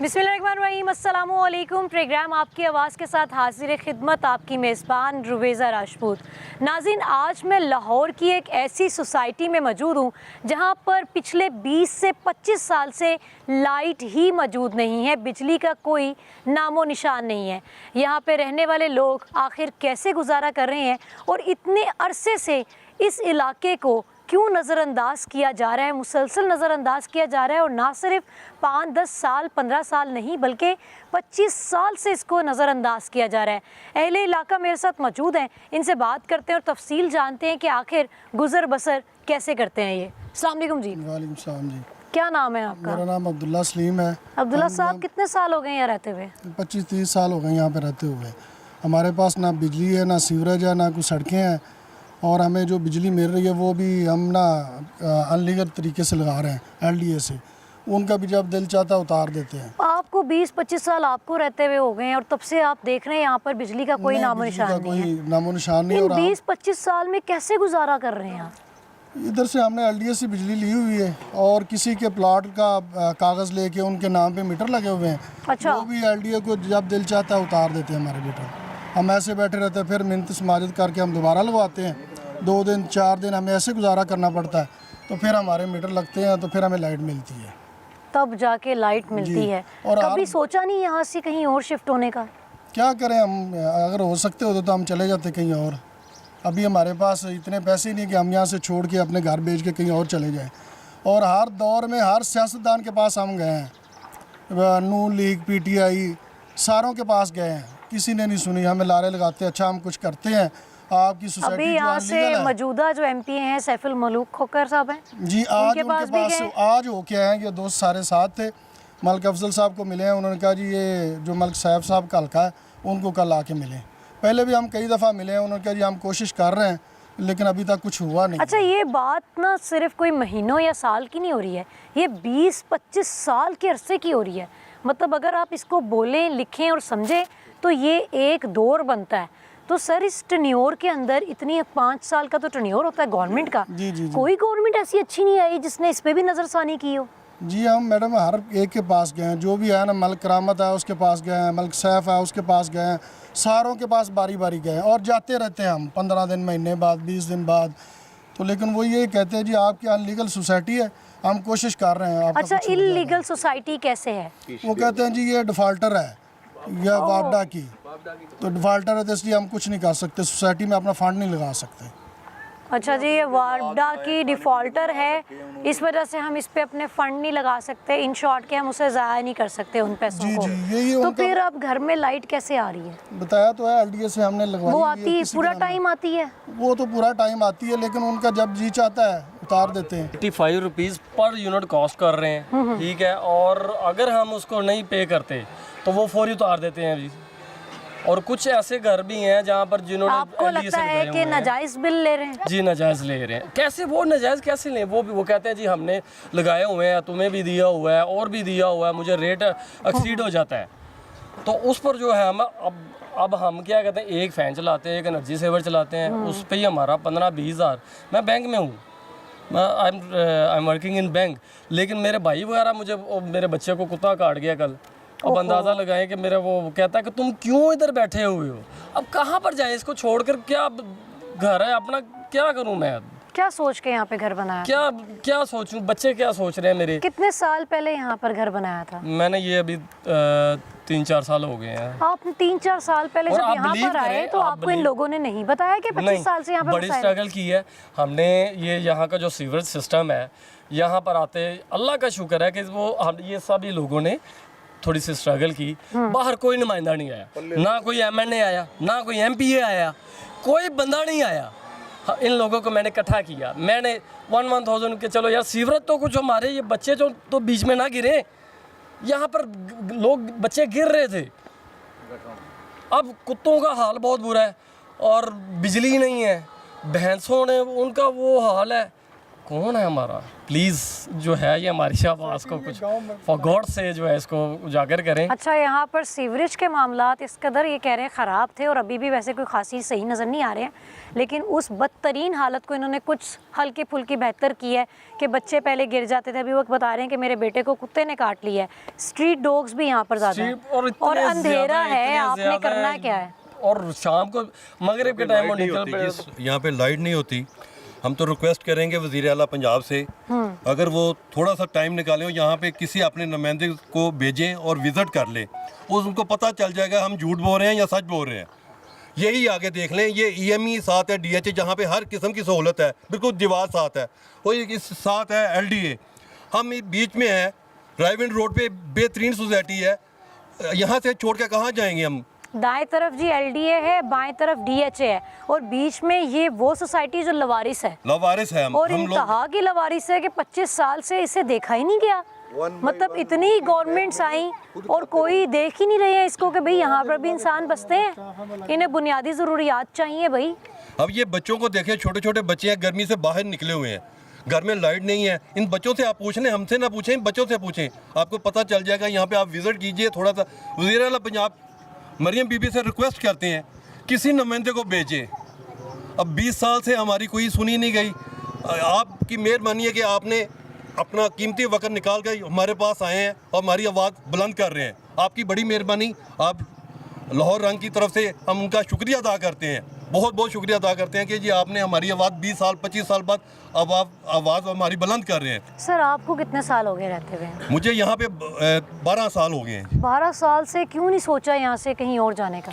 बिस्मिल्लाहिर्रहमानिर्रहीम, अस्सलामुअलैकुम। प्रोग्राम आपकी आवाज़ के साथ हाजिर खिदमत आपकी मेज़बान रुवेज़ा राजपूत। नाज़रीन, आज मैं लाहौर की एक ऐसी सोसाइटी में मौजूद हूँ जहाँ पर पिछले 20 से 25 साल से लाइट ही मौजूद नहीं है, बिजली का कोई नामो निशान नहीं है। यहाँ पे रहने वाले लोग आखिर कैसे गुजारा कर रहे हैं और इतने अरसे से इस इलाके को क्यों नज़रअंदाज किया जा रहा है, मुसलसल नज़रअंदाज किया जा रहा है। और ना सिर्फ 5-10 साल 15 साल नहीं बल्कि 25 साल से इसको नज़रअंदाज किया जा रहा है। अहले इलाका मेरे साथ मौजूद हैं, इनसे बात करते हैं और तफसील जानते हैं कि आखिर गुज़र बसर कैसे करते हैं ये। अस्सलाम वालेकुम जी। वालेकुम सलाम जी। क्या नाम है आपका? मेरा नाम अब्दुल्ला सलीम है। अब्दुल्ला साहब, कितने साल हो गए यहाँ रहते हुए? 25-30 साल हो गए यहाँ पे रहते हुए। हमारे पास ना बिजली है, ना सीवरेज है, ना कुछ सड़कें हैं, और हमें जो बिजली मिल रही है वो भी हम ना अनलीगल तरीके से लगा रहे हैं LDA से। उनका भी जब दिल चाहता उतार देते हैं। आपको 20-25 साल आपको रहते हुए हो गए हैं और तब से आप देख रहे हैं यहाँ पर बिजली का कोई नामो निशान नहीं है। कोई नामो निशान नहीं। इन और 20-25 साल में कैसे गुजारा कर रहे हैं आप? इधर से हमने LDA से बिजली ली हुई है और किसी के प्लाट का कागज़ लेके उनके नाम पे मीटर लगे हुए हैं। अच्छा। वो भी LDA को जब दिल चाहता है उतार देते हैं हमारे मीटर। हम ऐसे बैठे रहते हैं, फिर मिन्नत समाजत करके हम दोबारा लगवाते हैं। 2 दिन 4 दिन हमें ऐसे गुजारा करना पड़ता है, तो फिर हमारे मीटर लगते हैं, तो फिर हमें लाइट मिलती है, तब जाके लाइट मिलती है। और कभी सोचा नहीं यहाँ से कहीं और शिफ्ट होने का? क्या करें हम, अगर हो सकते होते तो हम चले जाते कहीं और। अभी हमारे पास इतने पैसे ही नहीं कि हम यहाँ से छोड़ के अपने घर बेच के कहीं और चले जाएं। और हर दौर में हर सियासतदान के पास हम गए हैं, नून लीग PTI सारों के पास गए हैं, किसी ने नहीं सुनी। हमें लारे लगाते, अच्छा हम कुछ करते हैं आपकी सोसाइटी। अभी यहाँ से मौजूदा जो MP हैं सैफुल मलूक खोकर साहब हैं जी, आज उनके पास आज हो के आए, ये दोस्त सारे साथ थे। मलिक अफजल साहब को मिले हैं, उन्होंने कहा जी ये जो मलिक साहब साहब का हल्का है उनको कल आके मिले। पहले भी हम कई दफ़ा मिले हैं, उन्होंने कहा जी हम कोशिश कर रहे हैं लेकिन अभी तक कुछ हुआ नहीं। अच्छा, ये बात ना सिर्फ कोई महीनों या साल की नहीं हो रही है, ये 20-25 साल के अरसे की हो रही है। मतलब अगर आप इसको बोलें, लिखें और समझें तो ये एक दौर बनता है। तो सर, इस टन्योर के अंदर इतनी 5 साल का तो टन्योर होता है गवर्नमेंट का। जी जी जी। कोई गवर्नमेंट ऐसी अच्छी नहीं आई जिसने इस पे भी नज़रसानी की हो? जी हम मैडम हर एक के पास गए हैं, जो भी है ना, मलिक करामत है उसके पास गए हैं, मलिक सैफ है उसके पास गए हैं, सारों के पास बारी बारी गए हैं और जाते रहते हैं हम 15 दिन, महीने बाद, 20 दिन बाद। तो लेकिन वो ये कहते हैं जी आपकी अनलीगल सोसाइटी है, हम कोशिश कर रहे हैं। अच्छा, इल्लीगल सोसाइटी कैसे है? वो कहते हैं जी ये डिफ़ाल्टर है या वापडा की, तो डिफ़ाल्टर है तो इसलिए हम कुछ नहीं कर सकते, सोसाइटी में अपना फंड नहीं लगा सकते। अच्छा जी, ये वापडा की डिफ़ॉल्टर है, इस वजह से हम इस पे अपने फंड नहीं लगा सकते। इन शॉर्ट के हम उसे ज़ाया नहीं कर सकते उन पैसों को। यही तो फिर अब घर में लाइट कैसे आ रही है? बताया तो है LDA से हमने लगवाई। वो आती है पूरा टाइम आती है? वो तो पूरा टाइम आती है, लेकिन उनका जब जी चाहता है उतार देते हैं। 85 रुपीज़ पर यूनिट कॉस्ट कर रहे हैं, ठीक है। और अगर हम उसको नहीं पे करते तो वो फौरी उतार देते हैं जी। और कुछ ऐसे घर भी हैं जहाँ पर जिन्होंने आपको लगता है कि नाजायज़ बिल ले रहे हैं? जी नाजायज़ ले रहे हैं। कैसे वो नाजायज़ कैसे लें? वो कहते हैं जी हमने लगाए हुए हैं, तुम्हें भी दिया हुआ है और भी दिया हुआ है, मुझे रेट एक्सीड हो जाता है। तो उस पर जो है हम अब हम क्या कहते हैं, एक फ़ैन चलाते हैं, एक एनर्जी सेवर चलाते हैं, उस पर ही हमारा 15-20 हज़ार। मैं बैंक में हूँ, I am working in bank, लेकिन मेरे भाई वगैरह मुझे, मेरे बच्चे को कुत्ता काट गया कल। अब अंदाज़ा लगाएं कि मेरा वो कहता है कि तुम क्यों इधर बैठे हुए हो, अब कहाँ पर जाएं इसको छोड़कर? क्या घर है अपना, क्या करूँ मैं? क्या सोच के यहाँ पे घर बनाया? क्या सोचूं? बच्चे क्या सोच रहे हैं मेरे? कितने साल पहले यहाँ पर घर बनाया था? मैंने ये अभी 3-4 साल हो गए हैं। आप 3-4 साल पहले जब यहाँ पर आए तो आपको इन लोगों ने नहीं बताया कि 25 साल से यहाँ पर बड़ी स्ट्रगल की है हमने। ये यहाँ का जो सीवरेज सिस्टम है, यहाँ पर आते अल्लाह का शुक्र है कि वो हम ये सभी लोगों ने थोड़ी सी स्ट्रगल की। बाहर कोई नुमाइंदा नहीं आया, ना कोई MNA आया, ना कोई MPA आया, कोई बंदा नहीं आया। इन लोगों को मैंने इकट्ठा किया, मैंने 1,000 के, चलो यार सीवरेज तो कुछ हमारे ये बच्चे जो तो बीच में ना गिरे। यहाँ पर लोग बच्चे गिर रहे थे। अब कुत्तों का हाल बहुत बुरा है और बिजली नहीं है, भैंसों ने उनका वो हाल है। कौन है हमारा, प्लीज़ जो है ये हमारी आवाज़ को कुछ फॉर गॉड से जो है इसको उजागर करें। अच्छा, यहाँ पर सीवरेज के मामलात इस कदर ये कह रहे हैं ख़राब थे और अभी भी वैसे कोई खासी सही नज़र नहीं आ रहे हैं, लेकिन उस बदतरीन हालत को इन्होंने कुछ हल्की फुल्की बेहतर की है कि बच्चे पहले गिर जाते थे, अभी वो बता रहे हैं कि मेरे बेटे को कुत्ते ने काट लिया है। स्ट्रीट डॉग्स भी यहाँ पर ज़्यादा हैं और अंधेरा है, आपने करना क्या है? और शाम को मगरिब के टाइम निकल यहाँ पे लाइट नहीं होती। हम तो रिक्वेस्ट करेंगे वज़ीर आला पंजाब से, अगर वो थोड़ा सा टाइम निकालें और यहाँ पे किसी अपने नुमाइंदे को भेजें और विज़िट कर लें, उनको पता चल जाएगा हम झूठ बोल रहे हैं या सच बोल रहे हैं। यही आगे देख लें, ये EME साथ है, DH जहाँ पे हर किस्म की सहूलत है, बिल्कुल दीवार साथ है, और इस साथ है LDA। हम बीच में हैं, ड्राइविंग रोड पे बेहतरीन सोसाइटी है, यहाँ से छोड़ के कहाँ जाएंगे हम? दाएं तरफ जी LDA है, बाएं तरफ DHA है और बीच में ये वो सोसाइटी जो लवारिस है। लवारिस है हम और लोग। इंतहा की लवारिस है कि 25 साल से इसे देखा ही नहीं गया। मतलब इतनी गवर्नमेंट्स आई और कोई देख ही नहीं रहे हैं इसको कि भाई यहाँ पर भी इंसान बसते हैं, इन्हें बुनियादी ज़रूरियात चाहिए भाई। अब ये बच्चों को देखें, छोटे छोटे बच्चे हैं, गर्मी से बाहर निकले हुए हैं, घर में लाइट नहीं है। इन बच्चों से आप पूछ लें, हमसे ना पूछें, इन बच्चों से पूछें, आपको पता चल जाएगा। यहाँ पे आप विज़िट कीजिए थोड़ा सा। वज़ीर आला पंजाब मरियम बीबी से रिक्वेस्ट करते हैं किसी नुमाइंदे को भेजें। अब 20 साल से हमारी कोई सुनी नहीं गई। आपकी मेहरबानी है कि आपने अपना कीमती वक्त निकाल कर हमारे पास आए हैं और हमारी आवाज़ बुलंद कर रहे हैं। आपकी बड़ी मेहरबानी। आप लाहौर रंग की तरफ से हम उनका शुक्रिया अदा करते हैं, बहुत बहुत शुक्रिया अदा करते हैं कि जी आपने हमारी आवाज़ 20 साल 25 साल बाद आवाज़ हमारी बुलंद कर रहे हैं। सर आपको कितने साल हो गए रहते हुए? मुझे यहाँ पे 12 साल हो गए हैं। 12 साल से क्यों नहीं सोचा यहाँ से कहीं और जाने का?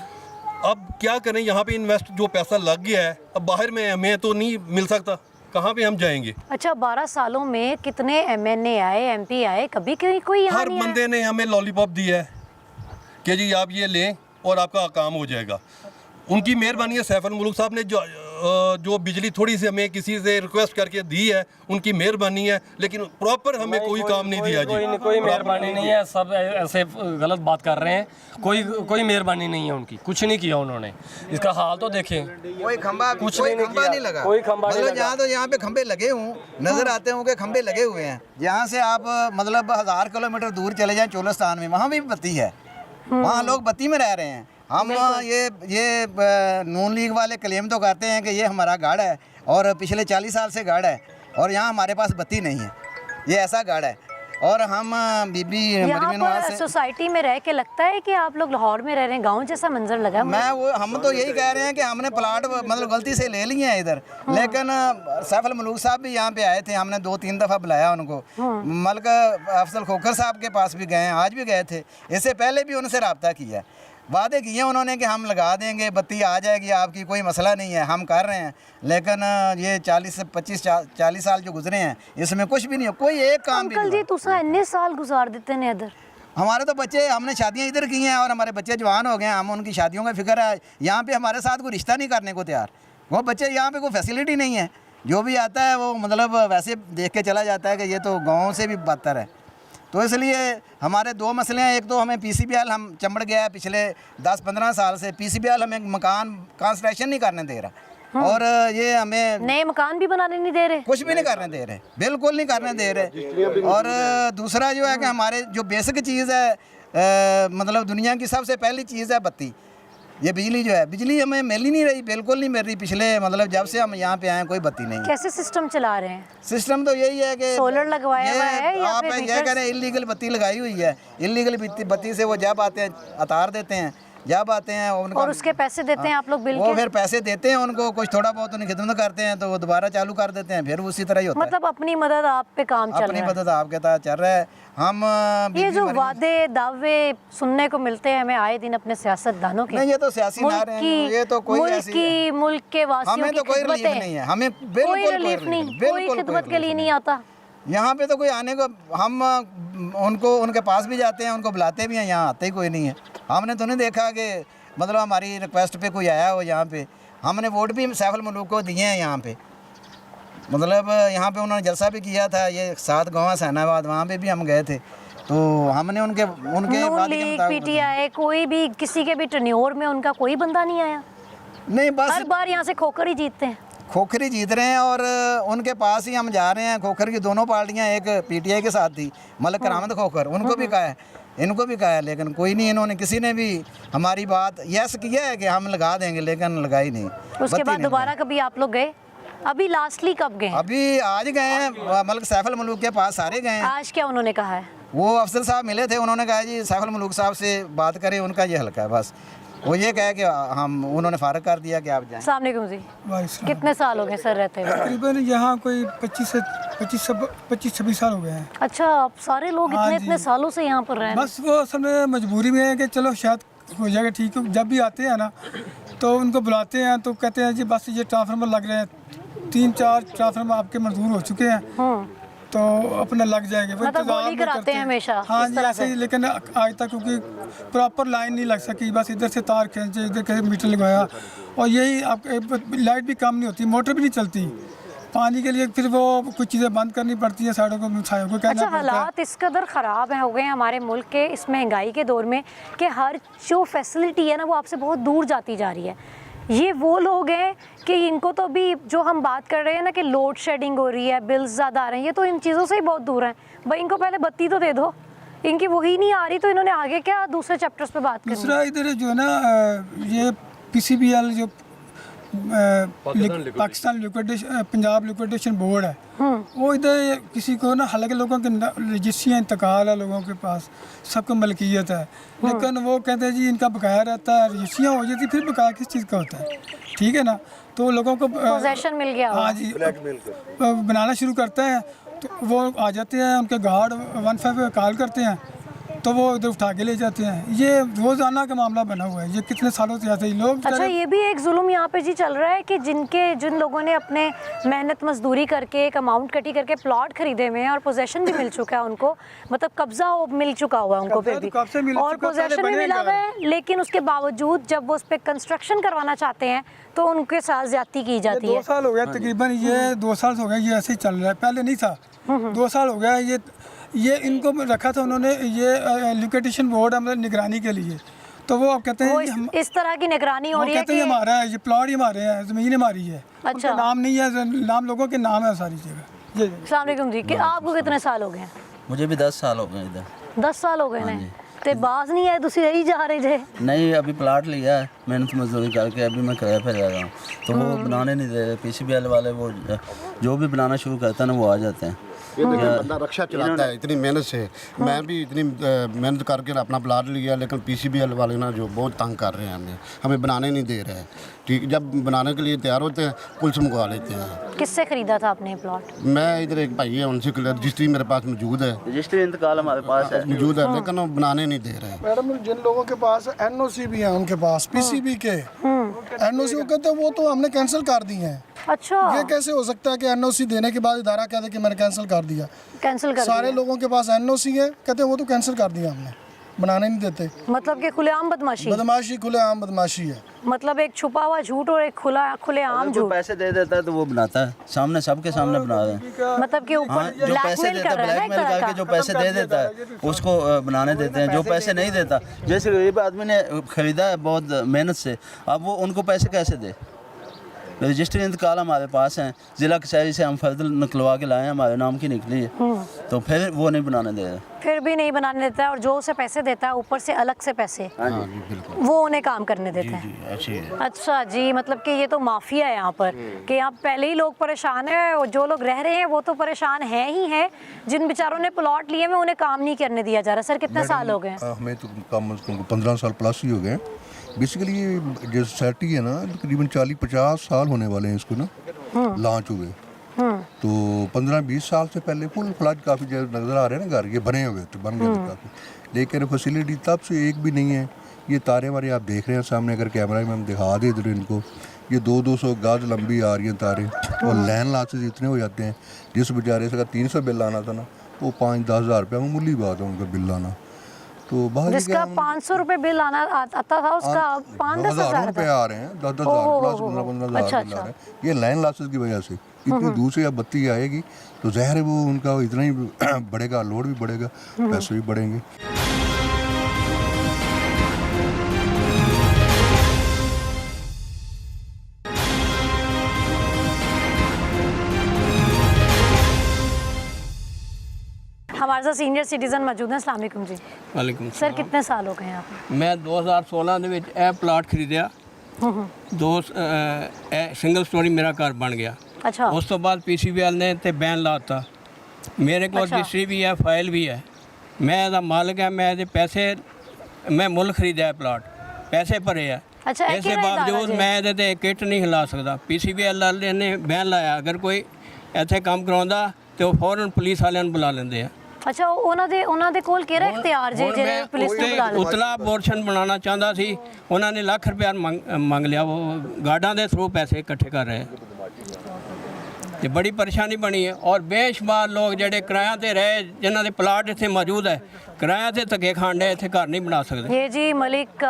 अब क्या करें, यहाँ पे इन्वेस्ट जो पैसा लग गया है, अब बाहर में हमें तो नहीं मिल सकता, कहाँ पे हम जाएंगे? अच्छा, 12 सालों में कितने MNA आए, MP आए, कभी कोई यहाँ हर नहीं आया? बंदे ने हमें लॉलीपॉप दिया है कि जी आप ये लें और आपका काम हो जाएगा। उनकी मेहरबानी है। सैफ अल मुल्क साहब ने जो बिजली थोड़ी सी हमें किसी से रिक्वेस्ट करके दी है, उनकी मेहरबानी है, लेकिन प्रॉपर हमें कोई काम नहीं दिया जी। कोई मेहरबानी नहीं है, सब ऐसे गलत बात कर रहे हैं। कोई मेहरबानी नहीं है उनकी, कुछ नहीं किया उन्होंने। इसका हाल तो देखें, कोई खंबा नहीं लगा। कोई खंबा नहीं मतलब लगा। यहाँ पे खंबे लगे हों, नजर आते हों कि खंबे लगे हुए हैं। यहाँ से आप मतलब 1000 किलोमीटर दूर चले जाएं चोलिस्तान में, वहाँ भी बत्ती है, वहाँ लोग बत्ती में रह रहे हैं। हम ये नून लीग वाले क्लेम तो करते हैं कि ये हमारा गढ़ है और पिछले 40 साल से गढ़ है और यहाँ हमारे पास बत्ती नहीं है, ये ऐसा गढ़ है। और हम बीबी यहाँ पर सोसाइटी में रह के लगता है कि आप लोग लाहौर में रह रहे हैं, गांव जैसा मंजर लगा मुझे। हम तो यही कह रहे हैं कि हमने प्लाट मतलब गलती से ले लिए हैं इधर, लेकिन सैफ अल मुल्क साहब भी यहाँ पे आए थे, हमने 2-3 दफ़ा बुलाया उनको। मलिक अफजल खोखर साहब के पास भी गए हैं, आज भी गए थे, इससे पहले भी उनसे रब्ता किया, वादे किए उन्होंने कि हम लगा देंगे, बत्ती आ जाएगी आपकी, कोई मसला नहीं है, हम कर रहे हैं। लेकिन ये 40 से 25-40 साल जो गुजरे हैं इसमें कुछ भी नहीं हो, कोई एक काम भी नहीं। अंकल जी तुसा इतने साल गुजार देते हैं इधर? हमारे तो बच्चे, हमने शादियां इधर की हैं और हमारे बच्चे जवान हो गए हैं, हम उनकी शादियों का फिक्र है। यहाँ पे हमारे साथ कोई रिश्ता नहीं करने को तैयार, वो बच्चे यहाँ पे कोई फैसिलिटी नहीं है, जो भी आता है वो मतलब वैसे देख के चला जाता है कि ये तो गाँव से भी बदतर है। तो इसलिए हमारे 2 मसले हैं। एक तो हमें PCBL हम चंबड़ गया है पिछले 10-15 साल से, PCBL हमें मकान कंस्ट्रक्शन नहीं करने दे रहा और ये हमें नए मकान भी बनाने नहीं दे रहे, कुछ भी नहीं करने दे रहे, बिल्कुल नहीं करने दे रहे। और दूसरा जो है कि हमारे जो बेसिक चीज़ है मतलब दुनिया की सबसे पहली चीज़ है बत्ती, ये बिजली जो है, बिजली हमें मिल ही नहीं रही, बिल्कुल नहीं मिल रही। पिछले मतलब जब से हम यहाँ पे आए कोई बत्ती नहीं। कैसे सिस्टम चला रहे हैं? सिस्टम तो यही है कि सोलर लगवाया हुआ है या आप फिर ये मीटर्स? कह रहे हैं इलीगल बत्ती लगाई हुई है, इलीगल बत्ती से वो जब आते हैं अतार देते हैं, जब आते हैं उनका और उसके पैसे देते हैं आप लोग बिल वो के? फिर पैसे देते हैं उनको, कुछ थोड़ा बहुत उन्हें खिदमत करते हैं तो वो दोबारा चालू कर देते हैं, फिर उसी तरह ही होता है। मतलब अपनी मदद आप पे काम चल अपनी रहा है। मदद आपके तहत चल रहा है। हम ये जो वादे दावे सुनने को मिलते हैं हमें आए दिन अपने सियासतदानों के, नहीं, ये तो सियासी नारे हैं, ये तो कोई ऐसी है। मुल्क के वासियों हमें की तो कोई रिलीफ खिदमतें, नहीं है, हमें कोई बिल्कुल रिलीफ नहीं, कोई बिल्कुल खिदमत के लिए रिलीफ नहीं आता। यहाँ पे तो कोई आने को, हम उनको उनके पास भी जाते हैं, उनको बुलाते भी हैं, यहाँ आते ही कोई नहीं है। हमने तो नहीं देखा कि मतलब हमारी रिक्वेस्ट पे कोई आया हो यहाँ पे। हमने वोट भी सैफ अल मुल्क को दिए हैं यहाँ पे, मतलब यहाँ पे उन्होंने जलसा भी किया था, ये 7 गाँव हुसैनाबाद, वहाँ पे भी हम गए थे। तो हमने उनके नून वादे के लीग, मुताबिक PTI, कोई भी किसी के भी टन्योर में उनका कोई बंदा नहीं आया। नहीं, बस हर बार यहाँ से खोकर ही जीतते हैं। खोखर ही जीत रहे हैं और उनके पास ही हम जा रहे हैं। खोखर की दोनों पार्टियां, एक पीटीआई के साथ थी, मलिक करामत खोखर, उनको भी कहा है, इनको भी कहा है, लेकिन कोई नहीं, इन्होंने किसी ने भी हमारी बात यस किया है कि हम लगा देंगे, लेकिन लगाई नहीं। उसके बत्ती बाद नहीं दोबारा कभी आप लोग गए? अभी लास्टली कब गए? अभी आज गए हैं, मलिक सैफुल मलूक के पास सारे गए हैं। आज क्या उन्होंने कहा है? वो अफसर साहब मिले थे, उन्होंने कहा जी सैफुल मलूक साहब से बात करें, उनका ये हल्का है बस। वो ये कहे कि हम, उन्होंने फारग कर दिया कि आप जाएं। अस्सलाम वालेकुम जी, वाइस कितने साल हो गए सर रहते हुए? तकरीबन यहाँ कोई 25-26 साल हो गए हैं। अच्छा, आप सारे लोग हाँ इतने जी। इतने सालों से यहाँ पर रह रहे हैं? बस वो असल में मजबूरी में है कि चलो शायद हो जाएगा ठीक। जब भी आते हैं ना तो उनको बुलाते हैं तो कहते हैं जी बस ये ट्रांसफार्मर लग रहे हैं, 3-4 ट्रांसफार्मर आपके मंजूर हो चुके हैं तो अपना लग जाएंगे। वो मतलब इंतजार बोली में करते करते हैं हमेशा, हाँ इस जी तरह ऐसे ही, से। लेकिन आज तक क्योंकि प्रॉपर लाइन नहीं लग सकी, बस इधर से तार खींचे, इधर कहीं मीटर लगवाया, और यही आप लाइट भी काम नहीं होती, मोटर भी नहीं चलती पानी के लिए, फिर वो कुछ चीज़ें बंद करनी पड़ती है, साइडों को छायों को कहना अच्छा, पड़ता है। हालात इस कदर ख़राब हैं हो गए हैं हमारे मुल्क के इस महंगाई के दौर में कि हर जो फैसिलिटी है ना वो आपसे बहुत दूर जाती जा रही है। ये वो लोग हैं कि इनको तो अभी जो हम बात कर रहे हैं ना कि लोड शेडिंग हो रही है, बिल्स ज़्यादा आ रहे हैं, ये तो इन चीज़ों से ही बहुत दूर हैं। भाई इनको पहले बत्ती तो दे दो, इनकी वही नहीं आ रही तो इन्होंने आगे क्या दूसरे चैप्टर्स पे बात करनी? दूसरा इधर जो है ना ये PCBL जो Pakistan liquidation, Punjab liquidation board है, वो इधर किसी को ना, हालांकि लोगों के रजिस्ट्रियाँ इंतकाल है, लोगों के पास सबको मलकियत है, लेकिन वो कहते हैं जी इनका बकाया रहता है, रजिस्ट्रियाँ हो जाती, फिर बकाया किस चीज़ का होता है, ठीक है ना। तो लोगों को पोजेशन मिल गया हाँ जी बनाना शुरू करते हैं तो वो आ जाते हैं, उनके गार्ड 15 कॉल करते हैं तो वो इधर उठा के ले जाते हैं। ये रोज़ाना का मामला बना हुआ है, ये कितने सालों से ऐसे ही लोग। अच्छा, ये भी एक जुल्म यहाँ पे जी चल रहा है कि जिन लोगों ने अपने मेहनत मजदूरी करके एक अमाउंट कटी करके प्लॉट खरीदे हुए हैं और पोजेशन भी मिल चुका है उनको, मतलब कब्जा मिल चुका हुआ है उनको, फिर भी कब से मिल और चुका, पोजेशन पहले भी बने मिला हुआ है, लेकिन उसके बावजूद जब वो उस पर कंस्ट्रक्शन करवाना चाहते हैं तो उनके साथ ज्यादती की जाती है। 2 साल हो गया तकरीबन, ये 2 साल हो गए ये ऐसे ही चल रहा है, पहले नहीं था। 2 साल हो गया ये इनको रखा था उन्होंने, ये लिक्विडेशन बोर्ड हमारे निगरानी के लिए, तो वो अब कहते हैं वो कि हम, इस तरह की निगरानी हो वो रही है कहते हैं कि हमारा है, ये प्लॉट ही हमारे हैं, ज़मीन हमारी है, अच्छा। उनका नाम नहीं है, नाम लोगों के नाम है सारी जगह। ये अस्सलाम वालेकुम जी, कि आपको कितने साल हो गए हैं? मुझे भी 10 साल हो गए इधर। 10 साल हो गए ने ते बाज नहीं आए, तुसी यही जा रहे थे? नहीं, अभी प्लाट लिया है मेहनत मजदूरी करके, अभी मैं किराए पे रह रहा हूँ, तो वो बनाने नहीं दे रहे। PCBL वाले वो जो भी बनाना शुरू करता है ना वो आ जाते हैं। ये देखिए बंदा रक्षा चलाता है इतनी मेहनत से, मैं भी इतनी मेहनत करके अपना प्लाट लिया, लेकिन PCBL वाले ना जो बहुत तंग कर रहे हैं, हमें बनाने नहीं दे रहे हैं। ठीक, जब बनाने के लिए तैयार होते हैं पुलिस मंगवा लेते हैं। किससे खरीदा था आपने प्लॉट? मैं इधर एक भाई है, उनसे रजिस्ट्री मेरे पास मौजूद है, रजिस्ट्री इंतकाल हमारे पास है, मौजूद है, लेकिन वो बनाने नहीं दे रहे हैं। मैडम जिन लोगों के पास NOC भी है, उनके पास PCB के NOC, वो कहते हैं वो तो हमने कैंसिल कर दिए हैं। अच्छा, ये कैसे हो सकता है कि NOC देने के बाद इदारा कहते कि मैंने कैंसिल कर दिया? कैंसिल कर सारे दिया। लोगों के पास NOC है, कहते हैं वो तो कैंसिल कर दिया हमने, बनाने नहीं देते। मतलब कि खुलेआम बदमाशी, बदमाशी, खुलेआम बदमाशी है। मतलब एक छुपा हुआ झूठ और एक खुलेआम अगर कोई झूठ, पैसे दे देता है तो वो बनाता है, सामने सबके सामने बना रहे हैं। मतलब कि हाँ, ऊपर जो पैसे ब्लैकमेल देता कर है, रहा है एक ब्लैकमेल तरह करके का। जो पैसे दे देता है उसको बनाने देते हैं। जो पैसे नहीं देता, जैसे गरीब आदमी ने खरीदा है बहुत मेहनत से, अब वो उनको पैसे कैसे दे? रजिस्ट्री इंतकाल हमारे पास हैं, ज़िला कचहरी से हम फर्द निकलवा के लाए हैं, हमारे नाम की निकली है, तो फिर वो नहीं बनाने दे रहे। फिर भी नहीं बनाने देता है, और जो उसे पैसे देता है ऊपर से अलग से पैसे वो उन्हें काम करने देते हैं। ऐसे है। अच्छा जी, मतलब कि ये तो माफिया है यहाँ पर, कि यहाँ पहले ही लोग परेशान हैं और जो लोग रह रहे हैं वो तो परेशान हैं ही हैं। जिन बेचारों ने प्लॉट लिए में उन्हें काम नहीं करने दिया जा रहा। सर कितने साल हो गए? हमें तो कम से कम 15 साल प्लस ही हो गए। बेसिकली ये जो सोसाइटी है ना, तकरीबन 40-50 साल होने वाले हैं इसको ना लॉन्च हुए। तो 15-20 साल से पहले फुल फ्लैज काफ़ी नज़र आ रहे हैं ना घर, ये बने हुए तो बन गए थे काफ़ी, लेकिन फैसिलिटी तब से एक भी नहीं है। ये तारे वारे आप देख रहे हैं सामने, अगर कैमरा में हम दिखा दें इधर इनको, ये 200-200 गज लंबी आ रही हैं तारे, और लैंड लॉसेस इतने हो जाते हैं। जिस बेचारे से अगर 300 बिल आना था ना, वो 5-10 हज़ार रुपये मामूली बात है उनका बिल आना। तो बाहर जिसका 500 रुपये बिल आना आता था उसका 5-10 हज़ार रुपये आ रहे हैं, 10-10 हज़ार प्लस 15-15 हज़ार बिल आ रहे हैं। ये लाइन लॉसेस की वजह से इतनी दूर से अब बत्ती आएगी तो ज़ाहिर है वो उनका इतना ही बढ़ेगा, लोड भी बढ़ेगा, पैसे भी बढ़ेंगे। हमारे साथ सीनियर सिटीजन मौजूद हैं। अस्सलाम वालेकुम जी। वालेकुम सर कितने साल हो गए हैं आपको? मैं 2016 ਦੇ ਵਿੱਚ ਇਹ ਪਲਾਟ ਖਰੀਦਿਆ। ਸਿੰਗਲ ਸਟੋਰੀ ਮੇਰਾ ਘਰ ਬਣ ਗਿਆ। अच्छा ਉਸ ਤੋਂ ਬਾਅਦ ਪੀਸੀਬੀਐਲ ਨੇ ਤੇ ਬੈਨ ਲਾਤਾ। ਮੇਰੇ ਕੋਲ ਅੱਛਾ। ਰਜਿਸਟਰੀ ਵੀ ਹੈ, ਫਾਈਲ ਵੀ ਹੈ। ਮੈਂ ਇਹਦਾ ਮਾਲਕ ਹਾਂ। ਮੈਂ ਇਹਦੇ ਪੈਸੇ ਮੈਂ ਮੁੱਲ ਖਰੀਦਿਆ ਹੈ ਪਲਾਟ, ਪੈਸੇ ਭਰੇ ਆ। अच्छा ਇਹ ਇਸ ਦੇ ਕਿਹੜਾ ਇਦਾਰਾ ਬਾਵਜੂਦ ਜੀ? ਮੈਂ ਇਹਦੇ ਤੇ ਕਿੱਟ ਨਹੀਂ ਹਿਲਾ ਸਕਦਾ। ਪੀਸੀਬੀਐਲ ਵਾਲੇ ਨੇ ਬੈਨ ਲਾਇਆ। ਅਗਰ ਕੋਈ ਇੱਥੇ ਕੰਮ ਕਰਾਉਂਦਾ ਤੇ ਉਹ ਫੌਰਨ ਪੁਲਿਸ ਵਾਲਿਆਂ ਨੂੰ ਬੁਲਾ ਲੈਂਦੇ ਆ। ਅੱਛਾ ਉਹਨਾਂ ਦੇ ਕੋਲ ਕਿਹੜਾ ਇਖਤਿਆਰ ਜੇ ਹੁਣ ਜਿਹੜੇ ਮੈਂ ਪੁਲਿਸ ਨੂੰ ਉੱਤੇ ਬੁਲਾ ਲੈਂਦੇ? ਉਤਲਾ ਪੋਰਸ਼ਨ ਬਣਾਉਣਾ ਚਾਹੁੰਦਾ ਸੀ। ਉਹਨਾਂ ਨੇ ਲੱਖ ਰੁਪਇਆ ਮੰਗ ਲਿਆ। ਉਹ ਗਾਰਡਾਂ ਦੇ ਥਰੂ ਪੈਸੇ ਇਕੱਠੇ ਕਰ ਰਹੇ ਤੇ ਬੜੀ ਪਰੇਸ਼ਾਨੀ ਬਣੀ ਹੈ। ਔਰ ਬੇਸ਼ੁਮਾਰ ਲੋਕ ਜਿਹੜੇ ਕਿਰਾਇਆ ਤੇ ਰਹੇ, ਜਿਨ੍ਹਾਂ ਦੇ ਪਲਾਟ ਇੱਥੇ ਮੌਜੂਦ ਹੈ, ਕਿਰਾਇਆ ਤੇ ਧੱਕੇ ਖਾਂਦੇ ਇੱਥੇ ਘਰ नहीं बना सकते। ये जी मलिक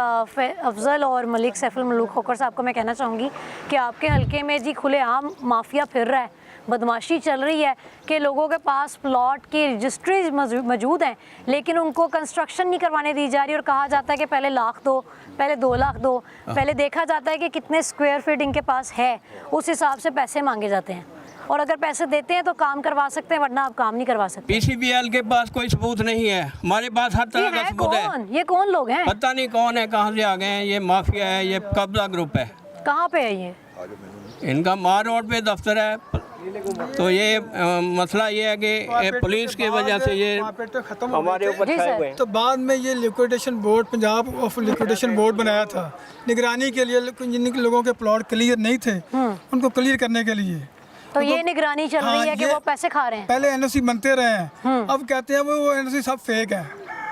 अफजल और मलिक सैफुल मलूक खोकर साहब को मैं कहना चाहूँगी कि आपके हलके में जी खुलेआम माफिया फिर रहा है, बदमाशी चल रही है कि लोगों के पास प्लॉट की रजिस्ट्रीज मौजूद हैं लेकिन उनको कंस्ट्रक्शन नहीं करवाने दी जा रही और कहा जाता है कि पहले लाख दो, पहले 2 लाख दो, पहले देखा जाता है कि कितने स्क्वायर फीट इनके पास है, उस हिसाब से पैसे मांगे जाते हैं और अगर पैसे देते हैं तो काम करवा सकते हैं वरना आप काम नहीं करवा सकते। पीसीबीएल के पास कोई सबूत नहीं है, हमारे पास हर तरह का सबूत है। कौन ये कौन लोग हैं? पता नहीं कौन है, कहाँ से आ गए हैं। ये माफिया है, ये कब्जा ग्रुप है। कहाँ पे है ये? इनका मार रोड पे दफ्तर है। तो ये मसला ये है कि ये पुलिस की वजह से ये खत्म हमारे ऊपर जी सर। तो बाद में ये liquidation board, Punjab of liquidation board बनाया था निगरानी के लिए। जिन लोगों के प्लॉट क्लियर नहीं थे उनको क्लियर करने के लिए। तो ये निगरानी चल रही है कि ये वो पैसे खा रहे हैं। पहले एनओसी बनते रहे हैं, अब कहते हैं वो एनओसी सब फेक है।